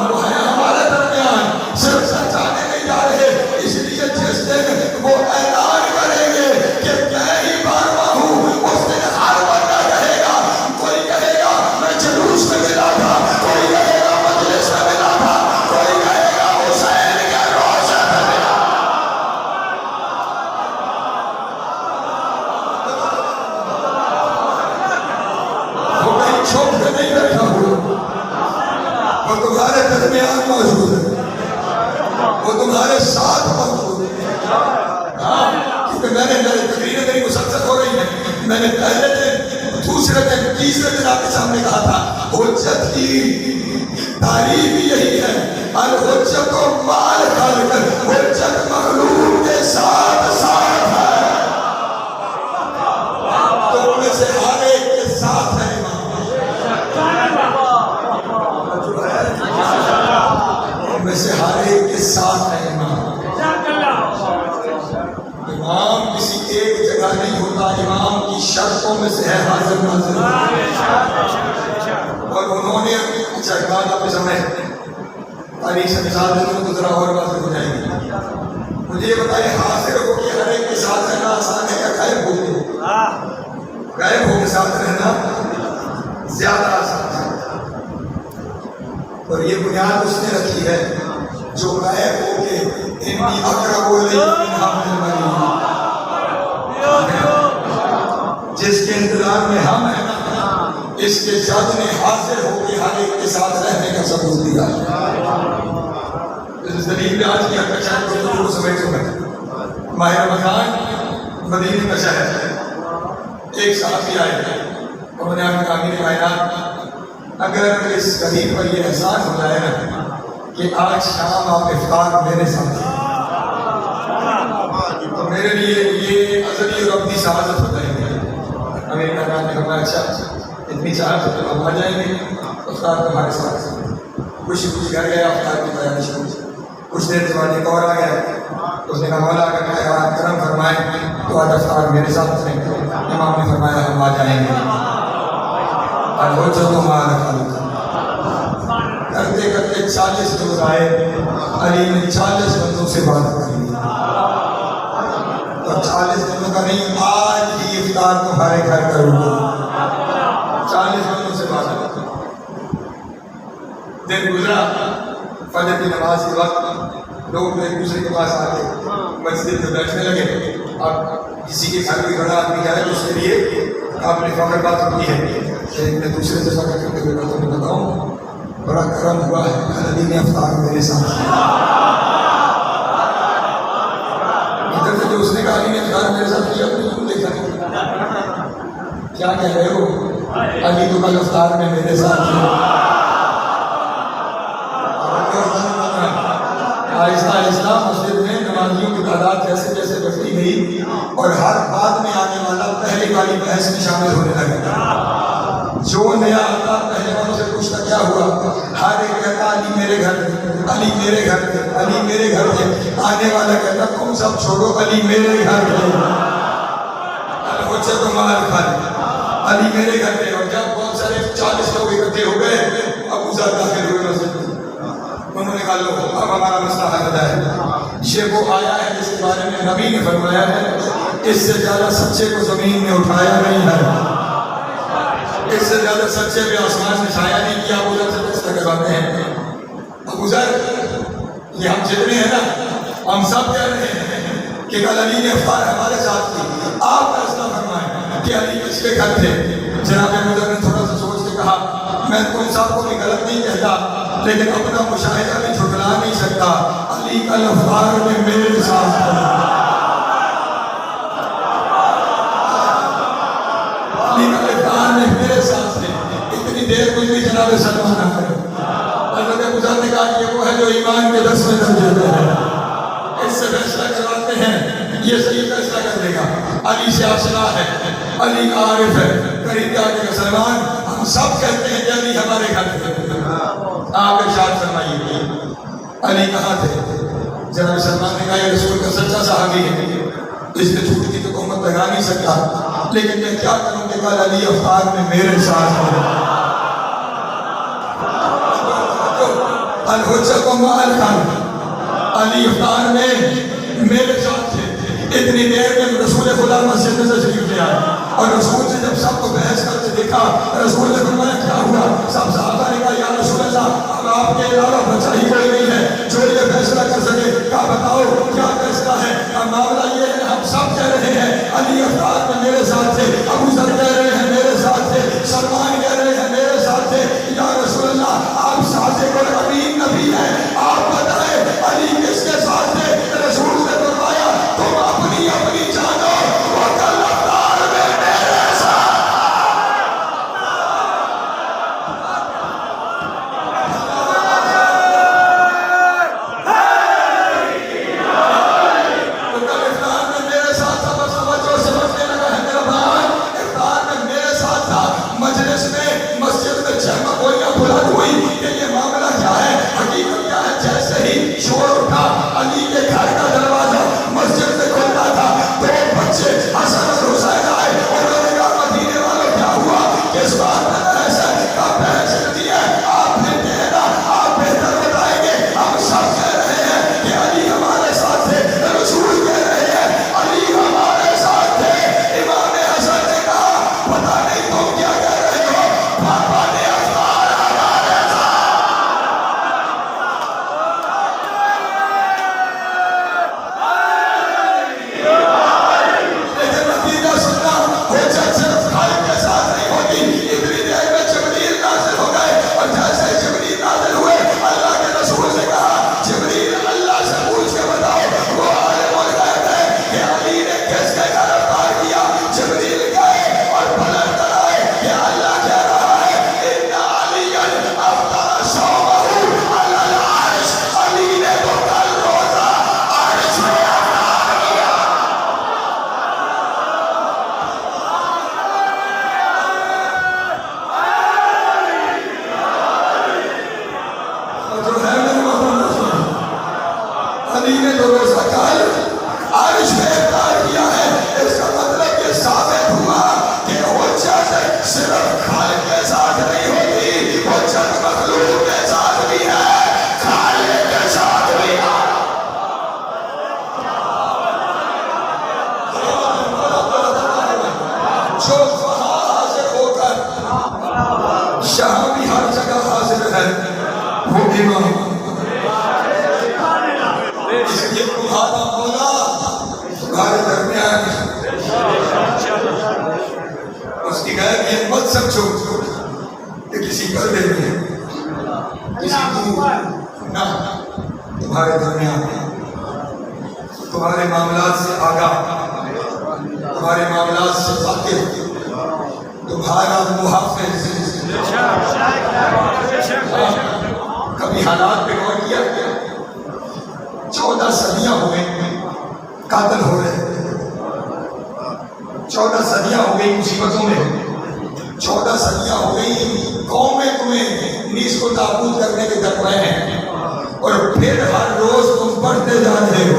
وہ ہے ہمارے درمیان، صرف پہچانے نہیں جا رہے۔ اس لیے جس دن وہ اعلان کریں گے کہ میں ہی 12واں ہوں، اس دن ہر بندہ کہے گا، کوئی کہے گا میں جلوس میں ملا تھا، کوئی کہے گا مجلس میں ملا تھا، کوئی کہے گا حسین کے روزے میں ملا۔ وہ کہیں چھپ کے نہیں بیٹھا ہوا، وہ تمہارے درمیان موجود ہے، وہ تمہارے ساتھ موجود ہے۔ کیونکہ میں نے میری تقریر میری مسلسل ہو رہی ہے، میں نے پہلے دن، دوسرے دن، تیسرے دن آپ کے سامنے کہا تھا حجت کی تعریف یہی ہے، الحجت و مال خالق، حجت مخلوق کے ساتھ ساتھ ہے، تو ان میں سے ہر ایک کے ساتھ ہے امام، ان میں سے ہر ایک کے ساتھ ہے امام۔ امام کسی ایک جگہ نہیں ہوتا، امام کی شرطوں میں سے ہے حاضر ناظر، اور انہوں نے اچھا بات آپ کے سامنے تاریخ سے مثال دوں تو ذرا اور واضح ہو جائے گی۔ مجھے یہ بتائیں، حاضر ہو کے ہر ایک کے ساتھ رہنا آسان ہے یا غائب ہو کے؟ غائب ہو کے ساتھ رہنا زیادہ آسان ہے، اور یہ بنیاد اس نے رکھی ہے جو غائب ہو کے انی اقرب الیہ من حبل الورید، جس کے انتظار میں ہم ہیں، اس کے جج نے حاضر ہو کے ہر ایک کے ساتھ رہنے کا ثبوت دیا۔ اس دلیل میں آج کی اپنے شہر کو ضرور سمیٹوں میں ماہ رمضان مدینے کا شہر ہے، ایک صحابی آئے تھے، انہوں نے آپ امیر کائنات اگر اس غریب پر یہ احسان ہو جائے نا کہ آج شام آپ افطار میرے ساتھ ہیں، تو میرے لیے یہ ازلی اور ابدی سعادت ہو جائے گی۔ امیر کائنات نے فرمایا اچھا اتنی چاہت ہے تو ہم آ جائیں گے افطار تمہارے ساتھ۔ خوشی خوشی گھر گیا، افطار کی تیاری شروع کی۔ کچھ دیر کے بعد ایک اور آ گیا، اس نے کہا مولا اگر آپ کرم فرمائیں تو آج افطار میرے ساتھ رہیں گے۔ امام نے فرمایا ہم آ جائیں گے، اور وہ جو تمہارا خالق کرتے کرتے 40 لوگ آئے، علی نے 40 بندوں سے بات کری، اور 40 بندوں کا نہیں، آج ہی افطار تمہارے گھر کروں گا، 40 بندوں سے بات کری۔ دن گزرا، فجر کی نماز کے وقت لوگ ایک دوسرے کے پاس آ کے مسجد میں بیٹھنے لگے۔ اب کسی کے گھر کوئی بڑا آدمی جائے تو اس کے لیے آپ نے فخر بات ہوتی ہے کہ میں دوسرے سے فخر کرتے ہوئے باتوں میں بتاؤں، بڑا کرم ہوا ہے، علی نے افطار میرے ساتھ کیا۔ ادھر سے جو اس نے کہا علی نے افطار میرے ساتھ کیا، تو تم دیکھا نہیں، کیا کہہ رہے ہو؟ علی تو کل افطار میں میرے ساتھ کیا۔ آہستہ آہستہ مسجد میں نمازیوں کی تعداد جیسے جیسے بڑھتی گئی، اور ہر بعد میں آنے والا پہلے والی بحث میں شامل ہونے لگا۔ جو نیا آتا پہلے والوں سے پوچھتا کیا ہوا، ہر ایک کہتا علی میرے گھر تھے، علی میرے گھر تھے، علی میرے گھر تھے۔ آنے والا کہتا تم سب چھوڑو، علی میرے گھر تھے، الحجت و مال خالق، علی میرے گھر تھے۔ اور جب بہت سارے 40 لوگ اکٹھے ہو گئے، ابو ذر داخل ہوئے مسجد میں، انہوں نے کہا لو اب ہمارا مسئلہ حل ہو جائے۔ یہ وہ آیا ہے جس کے بارے میں نبی نے فرمایا ہے اس سے زیادہ سچے کو زمین نے اٹھایا نہیں ہے، اس سے زیادہ سچے پہ آسمان نے چھایا نہیں کیا۔ ابو ذر سے فیصلہ کرواتے ہیں، ابو ذر یہ ہم جتنے ہیں نا ہم سب کہہ رہے ہیں کہ کل علی نے افطار ہمارے ساتھ کی، آپ فیصلہ فرمائیں کہ علی کس کے گھر تھے؟ جناب مجر نے تھوڑا سا سوچ کے کہا میں تم سب کو بھی غلط نہیں کہتا لیکن اپنا مشاہدہ بھی جھٹلا نہیں سکتا، علی کل افطار میں میرے ساتھ تھا، علی کل افطار میں میرے ساتھ تھے۔ اتنی دیر کچھ بھی جناب سلمان نہ کرے۔ حضرت مجر نے کہا کہ وہ ہے جو ایمان کے 10ویں درجے پہ ہے، اس سے فیصلہ کرواتے ہیں، یہ صحیح فیصلہ کر دے گا۔ علی سے آشنا ہے، علی کا عارف ہے، قریب جا کے سلمان ہم سب کہتے ہیں کہ علی ہمارے گھر تھے۔ آپ ارشاد فرمائیے علی کہاں تھے؟ جناب سلمان نے کہا یہ رسول کا سچا صحابی ہے، اس نے جھوٹ کی تو قومت لگا نہیں سکتا، لیکن میں کیا کروں کہ کل علی افطار میں میرے ساتھ ہے۔ الحجت و الکن، علی افطار میں میرے ساتھ تھے۔ اتنی دیر میں رسول خدا مسجد میں تشریف لے آئے اور رسول سے جب سب کو بحث کرتے دیکھا، رسول نے فرمایا کیا ہوا؟ سب صحابہ نے کہا یا رسول اللہ اب آپ کے علاوہ بچہ ہی کوئی نہیں ہے جو یہ فیصلہ کر سکے، کہا بتاؤ کیا فیصلہ ہے؟ معاملہ یہ ہے ہم سب کہہ رہے ہیں علی افطار میں میرے ساتھ تھے، ابو ذر کہہ رہے ہیں میرے ساتھ تھے، سلمان کہہ رہے ہیں میرے ساتھ تھے، یا رسول اللہ آپ صادق اور امین نبی ہیں، آپ بتائیں علی کس کے ساتھ تھے؟ رسول نے فرمایا تم اپنی اپنی جانو، وہ کل افطار میں میرے ساتھ۔ وہ کل افطار میں میرے ساتھ تھا، بس توجہ سمجھنے لگا ہے میرا بھائی، افطار میں میرے ساتھ تھا۔ مجلس میں مسجد میں چہمہ گوئیاں بلند ہوئی کہ یہ معاملہ کیا ہے، حقیقت کیا ہے؟ جیسے ہی شور اٹھا علی کے گھر کا دروازہ مسجد سے کھلتا تھا، دو بچے حسن اور حسین آئے، انہوں نے کہا مدینے والوں کیا ہوا؟ کس بات میں بحث ہے؟ کہا بحث نہیں ہے، آپ نے کہنا آپ بہتر بتائیں گے، ہم سب کہہ رہے ہیں کہ علی ہمارے ساتھ تھے، رسول کہہ رہے ہیں علی ہمارے ساتھ تھے۔ امام حسن نے کہا پتہ نہیں تم کیا کہہ رہے ہو، پاپا نے افطار ہمارے ساتھ۔ لیکن نتیجہ سننا، حجت صرف خالق کے ساتھ نہیں ہوتی۔ اتنی دیر میں جبریل نازل ہو گئے اور جیسے جبریل نازل ہوئے اللہ کے رسول نے کہا جبریل اللہ سے پوچھ کے بتاؤ وہ عالم الغیب ہے کہ علی نے کس کے گھر افطار کیا؟ جبریل گئے اور بلند کرائے کہ اللہ کہہ رہا ہے ان علی افطر صومہ علی العرش، علی نے تو کل روزہ عرش میں افطار کیا۔ جو ہے میرے محمد رسول علی نے تو روزہ کل عرش میں افطار کیا ہے۔ اس کا مطلب یہ ثابت ہوا کہ حجت صرف خالق کے ساتھ نہیں ہوتی، حجت مخلوق کے ساتھ بھی ہے، خالق کے ساتھ بھی ہے۔ جو وہاں حاضر ہو کر شاہ بھی ہر جگہ حاضر ہے، وہ امام۔ یہ تمہارا مولا تمہارے درمیان اس کی غیبیت مت سمجھو کہ کسی پردے میں کسی دور نہ، تمہارے درمیان تمہارے معاملات سے آگاہ، تمہارے معاملات سے واقف، تمہارا محافظ۔ کبھی حالات پہ غور کیا؟ 14 صدیاں ہو گئی قاتل ہو رہے، 14 صدیاں ہو گئی مصیبتوں میں، 14 صدیاں ہو گئی قومیں تمہیں نیز کو نابود کرنے کے ڈر رہے ہیں، اور پھر ہر روز تم بڑھتے جا رہے ہو۔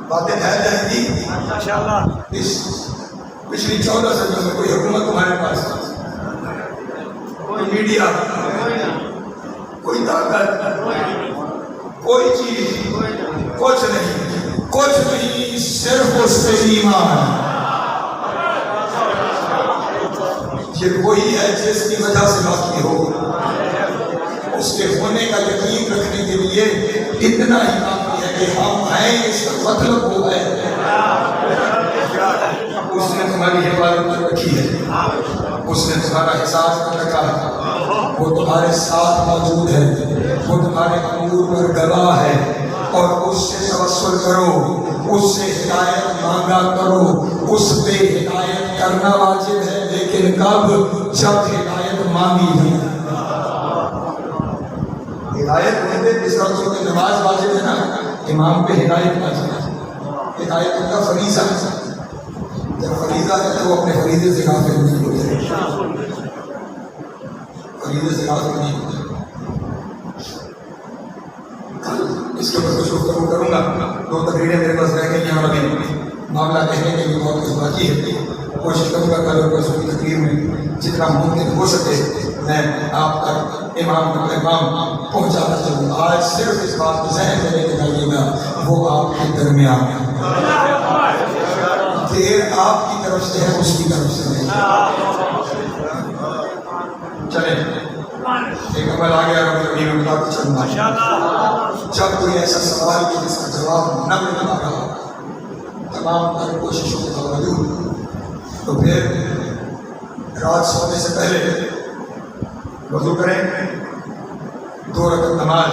باتیں پھیل جائیں گی۔ اس پچھلی 14 صدیوں میں کوئی حکومت تمہارے پاس، کوئی میڈیا، کوئی طاقت، کوئی چیز، کچھ نہیں، صرف اس پہ ایمان۔ یہ وہی ہے جس کی وجہ سے باقی ہو، اس کے ہونے کا یقین رکھنے کے لیے اتنا ہی کافی ہے کہ ہم ہیں اس کا مطلب وہ ہے اس نے تمہاری حفاظت کر رکھی ہے، اس نے تمہارا حساب کر رکھا ہے، وہ تمہارے ساتھ موجود ہے، وہ تمہارے امور پر گواہ ہے، اور اس سے توسل کرو، اس سے ہدایت مانگا کرو۔ اس پہ ہدایت کرنا واجب ہے، لیکن کب؟ جب ہدایت مانگی ہے۔ ہدایت ہوتے جس طرح کی نماز واجب ہے نا، امام پہ ہدایت واجب ہے، ہدایت ان کا فریضہ ہے۔ جب فریضہ ہے تو وہ اپنے فریضے سے غافل نہیں ہوتے، فریضے سے غافل نہیں ہوتے۔ اس کے اوپر کچھ گفتگو کروں گا، 2 تقریریں میرے پاس رہ گئی ہیں اور ابھی معاملہ کہنے کے لیے بہت کچھ باقی ہے۔ کوشش کروں گا کل اور پرسوں کی تقریر میں جتنا ممکن ہو سکے میں آپ تک امام کا پیغام پہنچاتا چلوں۔ آج صرف اس بات کو ذہن میں لے کے جائیے گا، وہ آپ کے درمیان ہے، دیر آپ کی طرف سے ہے، اس کی طرف سے نہیں۔ چلیں ایک عمل آ گیا، ابھی میں بتا کے چلوں گا۔ جب کوئی ایسا سوال کہ جس کا جواب نہ مل پا رہا تمام تر کوششوں کے باوجود، تو پھر رات سونے سے پہلے وضو کریں، 2 رکعت نماز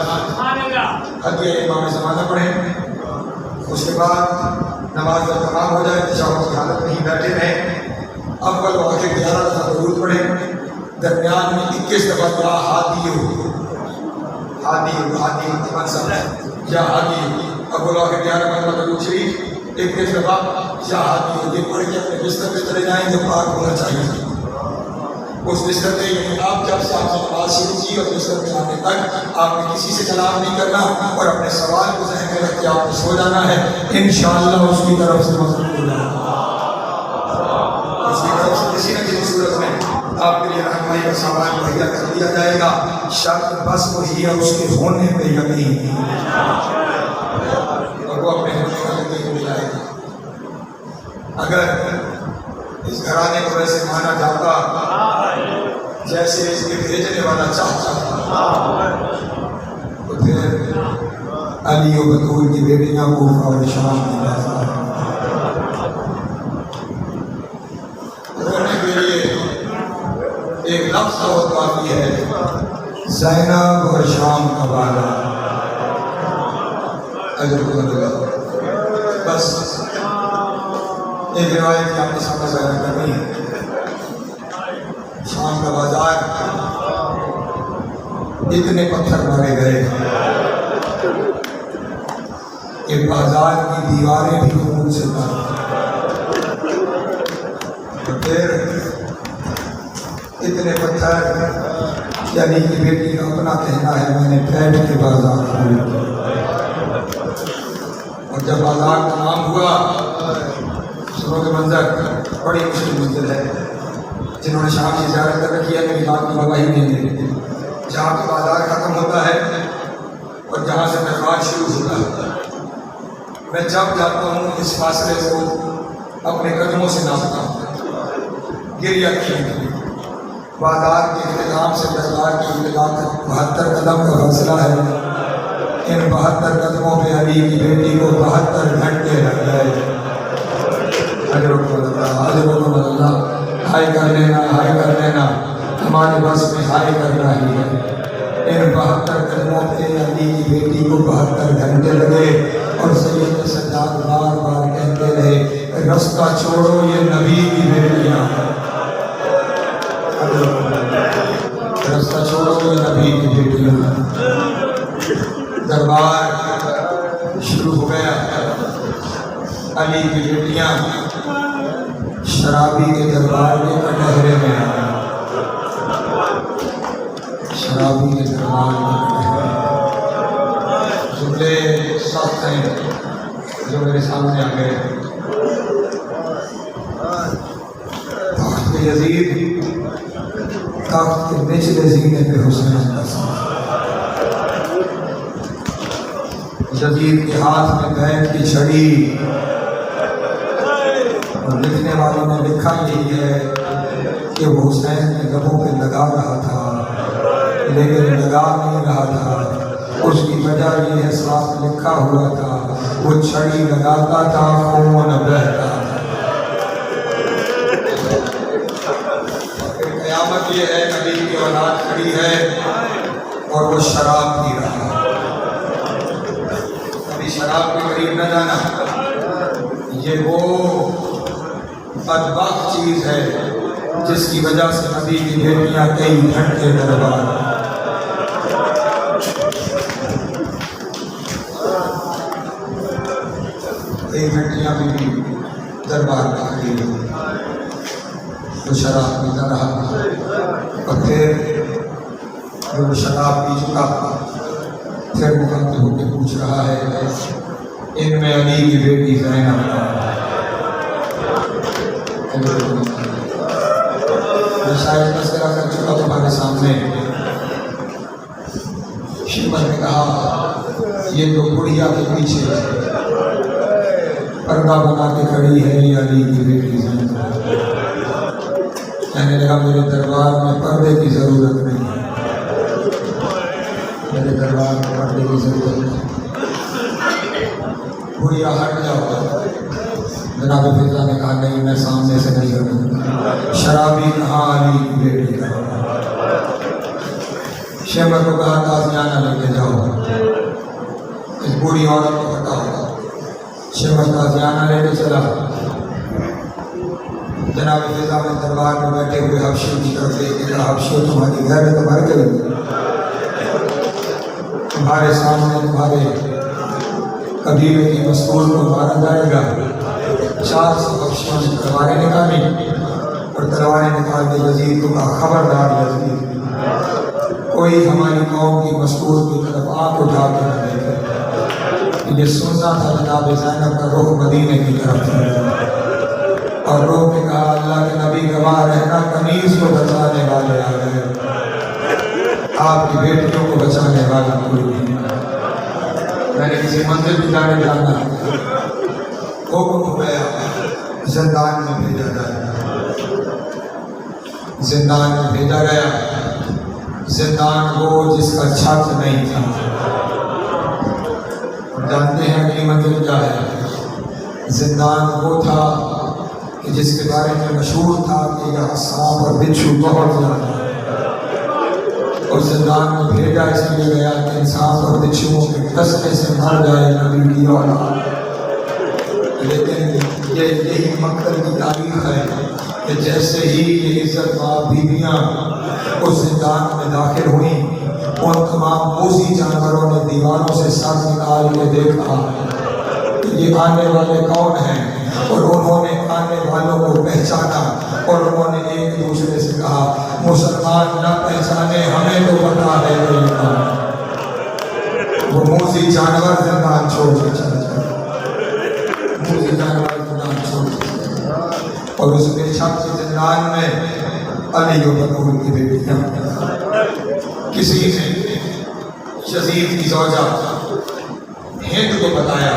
ہدیہ امام زمانہ پڑھیں، اس کے بعد نماز جب تمام ہو جائے تشہد کی حالت میں ہی بیٹھے رہیں، اول و آخر 11 دفعہ درود پڑھیں، درمیان میں 21 دفعہ یا ہادی ہو یا ہادی اول و آخر 11 مرتبہ درود شریف 21 دفعہ یا ہادی ہو، یہ پڑھ کے اپنے بستر پہ چلے جائیں جو پاک ہونا چاہیے۔ اس بستر پہ یعنی آپ جب سے آپ نے نماز شروع کی اور بستر پہ آنے تک آپ نے کسی سے کلام نہیں کرنا، اور اپنے سوال کو ذہن میں رکھ کے آپ نے سو جانا ہے، انشاءاللہ اس کی طرف سے مضبوط ہو جائے گا، اس کی طرف سے کسی نہ کسی صورت میں آپ کے لیے رہنمائی کا سامان مہیا کر دیا جائے گا۔ شرط بس وہی ہے اس کے ہونے پہ یقین، اور وہ اپنے ہونے کا یقین دلائے گا۔ اگر اس گھرانے کو ویسے مانا جاتا جیسے اس کے بھیجنے والا چاہتا تھا، تو پھر علی و بطول کی بیٹیاں کوفہ اور شام کی بازار رونے کے لیے ایک لفظ بہت کافی ہے، زینب اور شام کا بازار، اجر کو بدلا۔ بس ایک روایت کی آپ کے سامنے بیان کرنی ہے۔ شام کا بازار اتنے پتھر مارے گئے کہ بازار کی دیواریں بھی خون سے ماری، تو پھر اتنے پتھر یعنی کہ بیٹی کا اپنا کہنا ہے میں نے بیٹھ کے بازار کھولا، اور جب بازار تمام ہوا سنو کے منظر بڑی مشکل منزل ہے۔ جنہوں نے شام کی زیارت کر رکھی ہے میری بات کی گواہی دیں گے، جہاں پہ بازار ختم ہوتا ہے اور جہاں سے دربار شروع ہوتا ہے، میں جب جاتا ہوں اس فاصلے کو اپنے قدموں سے ناپتا ہوں، گریہ کھینچ لی۔ بازار کے اختتام سے دربار کی ابتدا تک 72 قدم کا فاصلہ ہے۔ ان 72 قدموں پہ علی کی بیٹی کو 72 گھنٹے لگ گئے۔ اللہ ہائی کر لینا، ہائی کر لینا، ہمارے بس میں ہائی کرنا ہی ہے۔ ان 72 قدموں پہ علی کی بیٹی کو 72 گھنٹے لگے، اور سید سجاد بار بار کہتے رہے رستہ چھوڑو یہ نبی کی بیٹیاں، رستہ چھوڑو یہ نبی کی بیٹیاں۔ دربار شروع ہو گیا، علی کی بیٹیاں شرابی کے دربار کے کٹہرے میں آئے، شرابی کے دربار کے کٹہرے، جملے سخت ہیں جو میرے سامنے آ گئے۔ تخت یزید، تخت کے نچلے زینے پہ حسین کا ساتھ، یزید کے ہاتھ میں بیعت کی چھڑی، اور لکھنے والوں نے لکھا یہی ہے کہ وہ حسین کے لبوں پہ لگا رہا تھا لیکن لگا نہیں رہا تھا. اس کی وجہ یہ ہے ساتھ لکھا ہوا تھا وہ چھڑی لگاتا تھا خون بہتا تھا. قیامت یہ ہے نبی کی اولاد کھڑی ہے اور وہ شراب پی رہا ہے. ابھی شراب کے قریب نہ جانا. یہ وہ بدبخت چیز ہے جس کی وجہ سے نبی کی بیٹیاں کئی گھنٹے دربار کئی گھنٹیاں بھی دربار میں کھڑی ہوئی. وہ شراب پیتا رہا اور پھر جب وہ شراب پی چکا پھر مکمل ہو کے پوچھ رہا ہے ان میں علی کی بیٹی زینب میں شاید تذکرہ کر چکا تمہارے سامنے. شیبر نے کہا یہ تو بڑھیا کے پیچھے پردہ بنا کے کھڑی ہے یہ علی کی بیٹی زینب. کہنے لگا میرے دربار میں پردے کی ضرورت نہیں ہے. میرے دربار میں پردے کی ضرورت نہیں. بڑھیا ہٹ جاؤ. جناب فضا نے کہا نہیں میں سامنے سے نہیں ہٹوں. شرابی کہاں علی کی بیٹی کا. شیبر کو کہا تازیانہ لے کے جاؤ اس بوڑھی عورت کو ہٹاؤ. شیبر تازیانہ لے کے چلا. جناب فضا میں دربار میں بیٹھے ہوئے حبشیوں کی طرف دیکھ کہا حبشیوں تمہاری غیرت بھر گئی. تمہارے سامنے تمہارے قبیلے کی مستور کو مارا جائے گا. 400 حبشیوں نے تلواریں نکالی اور تلواریں نکال کے یزید کو کہا خبردار یزید کوئی ہماری قوم کی مستور کی طرف آنکھ اٹھا کے نہ دیکھے. یہ سننا تھا جناب زینب کا رخ مدینے کی طرف تھا اور رو کے کہا اللہ کے نبی گواہ رہنا کنیز کو بچانے والے آ گئے. آپ کی بیٹیوں کو بچانے والا کوئی نہیں. میں نے کسی منزل بھی جانا حکم ہو گیا زندان میں بھیجا جائے. زندان میں بھیجا گیا. زندان وہ جس کا چھت نہیں تھا. جانتے ہیں اگلی منزل کیا ہے؟ زندان وہ تھا کہ جس کے بارے میں مشہور تھا کہ یہاں سانپ اور بچھو بہت زیادہ ہے. اور زندان میں بھیجا اس لیے گیا کہ انسان اور بچھوؤں کے دستے سے مر جائے نبی کی اولاد. لیکن یہی مکر کی تاریخ ہے کہ جیسے ہی یہ عزت مآب بیویاں اس زندان میں داخل ہوئیں ان تمام موذی جانوروں نے دیواروں سے سر نکال کے دیکھا کہ یہ آنے والے کون ہیں اور انہوں نے آنے والوں کو پہچانا اور انہوں نے ایک دوسرے سے کہا مسلمان نہ پہچانے ہمیں تو پتا ہے یہ کون. وہ موذی جانور زندان چھوڑ کے چلے جائے. موذی جانور زندان چھوڑ کے اور اس میں چھت کے زندان میں علی و بطول کی بیٹیاں. کسی نے یزید کی زوجہ ہند کو بتایا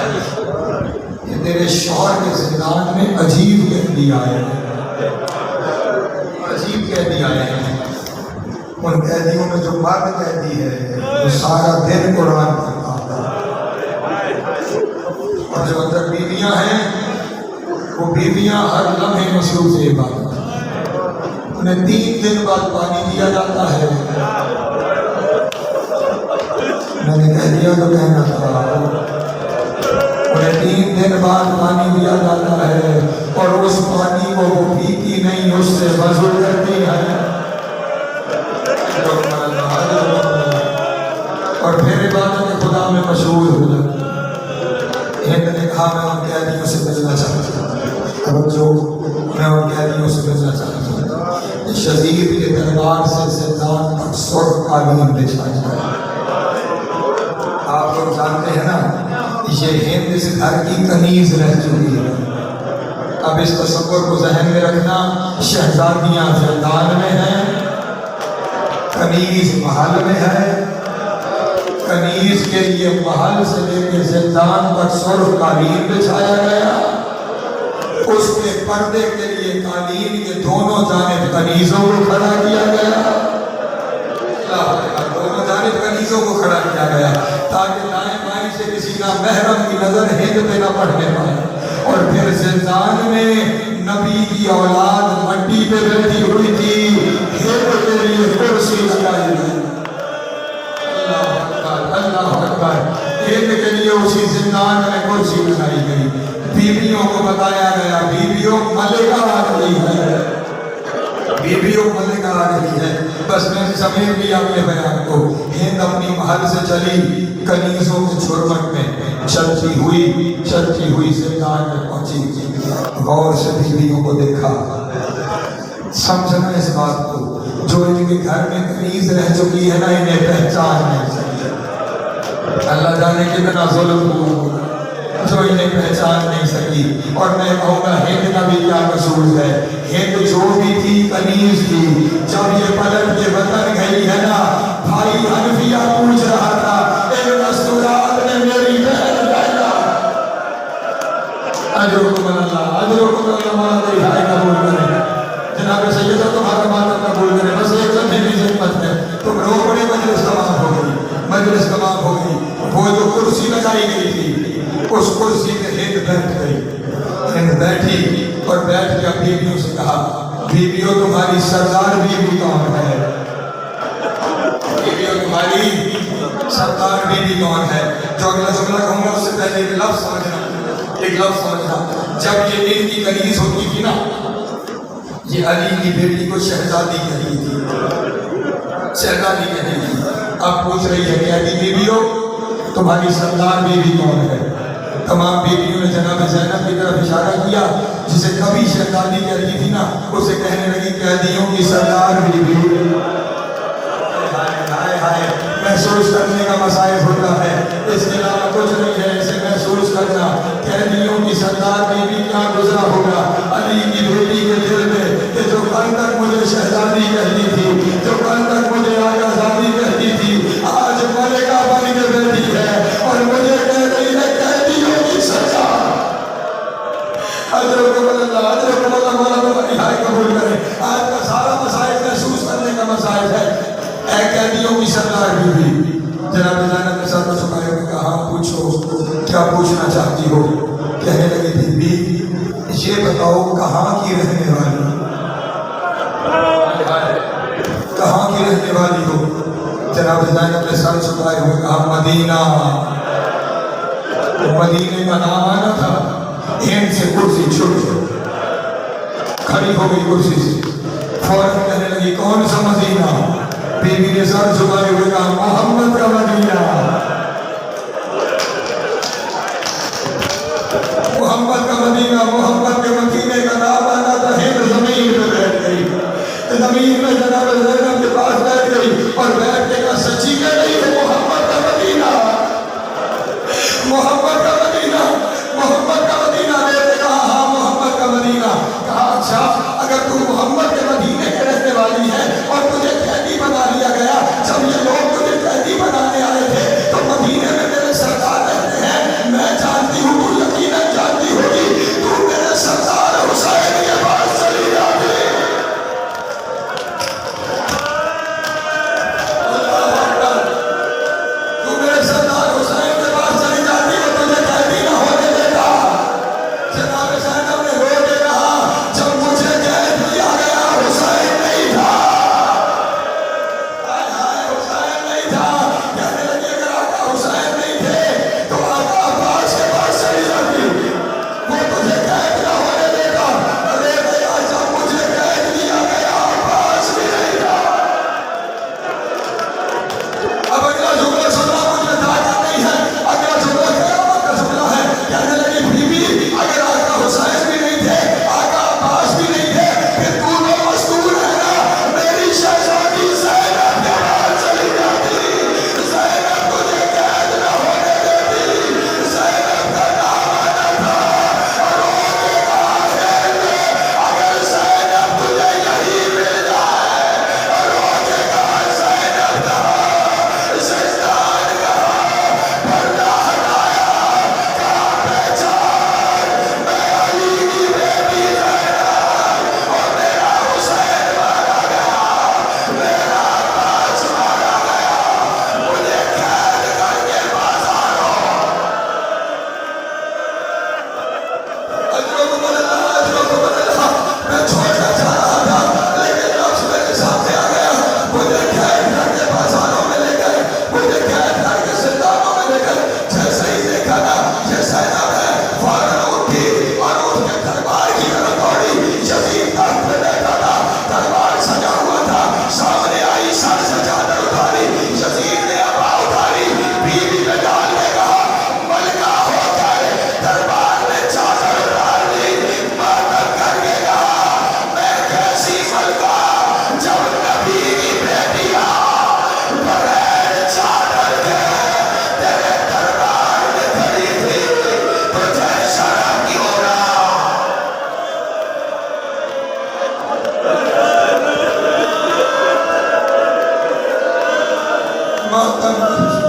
کہ تیرے شوہر کے زندان میں عجیب قیدی آئے ہیں. عجیب قیدی آئے ہیں. ان قیدیوں میں جو مرد قیدی ہے وہ سارا دن قرآن پڑھتا ہے اور جو اندر بیویاں ہیں وہ بیویاں ہر لمحے مصروف عبادت. انہیں 3 دن بعد پانی دیا جاتا ہے. میں نے کہہ دیا تو کہنا تھا. انہیں 3 دن بعد پانی دیا جاتا ہے اور اس پانی کو وہ پیتی نہیں اس سے وضو کرتی ہے اور پھر عبادت خدا میں مشغول ہو جاتی. ہند نے کہا میں ان قیدیوں سے ملنا چاہتا ہوں. جو میں ان قیدیوں سے ملنا چاہتا ہوں. شدید کے دربار سے زندان تک سرخ قالین بچھا جائے. آپ لوگ جانتے ہیں نا یہ ہند اس گھر کی کنیز رہ چکی ہے. اب اس تصور کو ذہن میں رکھنا. شہزادیاں زندان میں ہیں, کنیز محل میں ہے. کنیز کے لیے محل سے لے کے زندان تک سرخ قالین بچھایا گیا. اس کے پردے کے لیے قالین کے دونوں جانب کنیزوں کو کھڑا کیا گیا. دونوں جانب کنیزوں کو کھڑا کیا گیا تاکہ دائیں بائیں سے کسی نامحرم کی نظر ہند پہ نہ پڑنے پائے. اور پھر زندان میں نبی کی اولاد مٹی پہ بیٹھی ہوئی تھی، ہند کے لیے کرسی لگائی گئی. اللہ اکبر. ہند کے لیے اسی زندان میں کرسی لگائی گئی. بیویوں کو بتایا گیا بیویوں ملکہ آ رہی ہے، بیویوں ملکہ آ رہی ہے. بس میں نے سمیت لیا اپنے بیان کو. ہند اپنی محل سے چلی، کنیزوں کے چھرمٹ میں چلتی ہوئی زندان میں پہنچی. غور سے بیویوں کو دیکھا، سمجھنا اس بات کو، جو ان کے گھر میں کنیز رہ چکی ہے نا، انہیں پہچان نہیں سکتی. اللہ جانے کتنا ظلم ہوا جو انہیں پہچان نہیں سکی. اور میں کہوں گا ہند کا بھی کیا قصور ہے. ہند جو بھی تھی کنیز تھی. جب یہ پلٹ کے وطن گئی ہے نا، بھائی حنفیہ پوچھ رہا تھا اے مستورات نے میری بہن لیلا. اجرکم اللہ مولا تیری ہائے قبول کرے. جناب سیدہ تمہارا ماتم قبول کرے. بس ایک لمحے کی خدمت ہے، تم رو پڑے، مجلس تمام ہو گئی. وہ جو کرسی لگائی گئی تھی اس کرسی پہ ہند بیٹھ گئی. ہند بیٹھی اور بیٹھ کے بیویوں سے کہا بیویوں تمہاری سردار بیوی کون ہے؟ بیویوں تمہاری سردار بیوی کون ہے؟ جو اگلا جملہ کہوں گا اس سے پہلے ایک لفظ سمجھنا. جب یہ ان کی کنیز ہوتی تھی نا، یہ علی کی بیٹی کو شہزادی کہتی تھی، شہزادی کہتی تھی. اب پوچھ رہی ہے کہ علی بیویوں تمہاری سردار بیوی کون ہے؟ تمام بیویوں نے جناب زینب کی طرف اشارہ کیا، جسے کبھی شہزادی کہتی تھی نا، اسے کہنے لگی قیدیوں کی سردار بیوی. محسوس کرنے کا مسائل ہوتا ہے، اس کے علاوہ کچھ نہیں ہے. اسے محسوس کرنا قیدیوں کی سردار بیوی کیا گزرا ہوگا علی کی بیٹی کے دل میں، کہ جو کل تک مجھے شہزادی کہتی تھی، جو کل تک مجھے آزادی کہتی تھی، آج ملکہ بن کے بیٹھی ہے اور مجھے کہہ رہی ہے قیدیوں کی سردار. اجرکم اللہ مولا رہائی قبول کرے. آج کا سارا مسائل محسوس کرنے کا مسائل ہے. اے قیدیوں کی سردار بیوی. جناب زینب نے سر جھکائے ہوئے کہا پوچھو کیا پوچھنا چاہتی ہو؟ کہنے لگی بیوی یہ بتاؤ کہاں کی رہنے والی ہو؟ جناب زینب نے سر جھکائے ہوئے کہا مدینہ. مدینے کا نام آنا تھا. ہند سے کرسی چھوٹ کھڑی ہو گئی کرسی سے، فوراً کہنے لگی کون سا مدینہ؟ بیوی نے سر جھکائے ہوئے کہا محمد کا مدینہ. محمد کا مدینہ، محمد کے مدینے کا نام آنا تھا. ہند زمین پہ بیٹھ گئی، زمین میں جناب زینب کے پاس بیٹھ گئی اور بیٹھ کے کہا سچی کہہ رہی ہے محمد کا مدینہ، محمد کا مدینہ، محمد کا مدینہ. نے کہا ہاں محمد کا مدینہ. کہا اچھا اگر تو محمد کے مدینے کے رہنے والی ہے اور تجھے قیدی بنا لیا گیا، جب یہ لوگ تجھے ہوتا ہے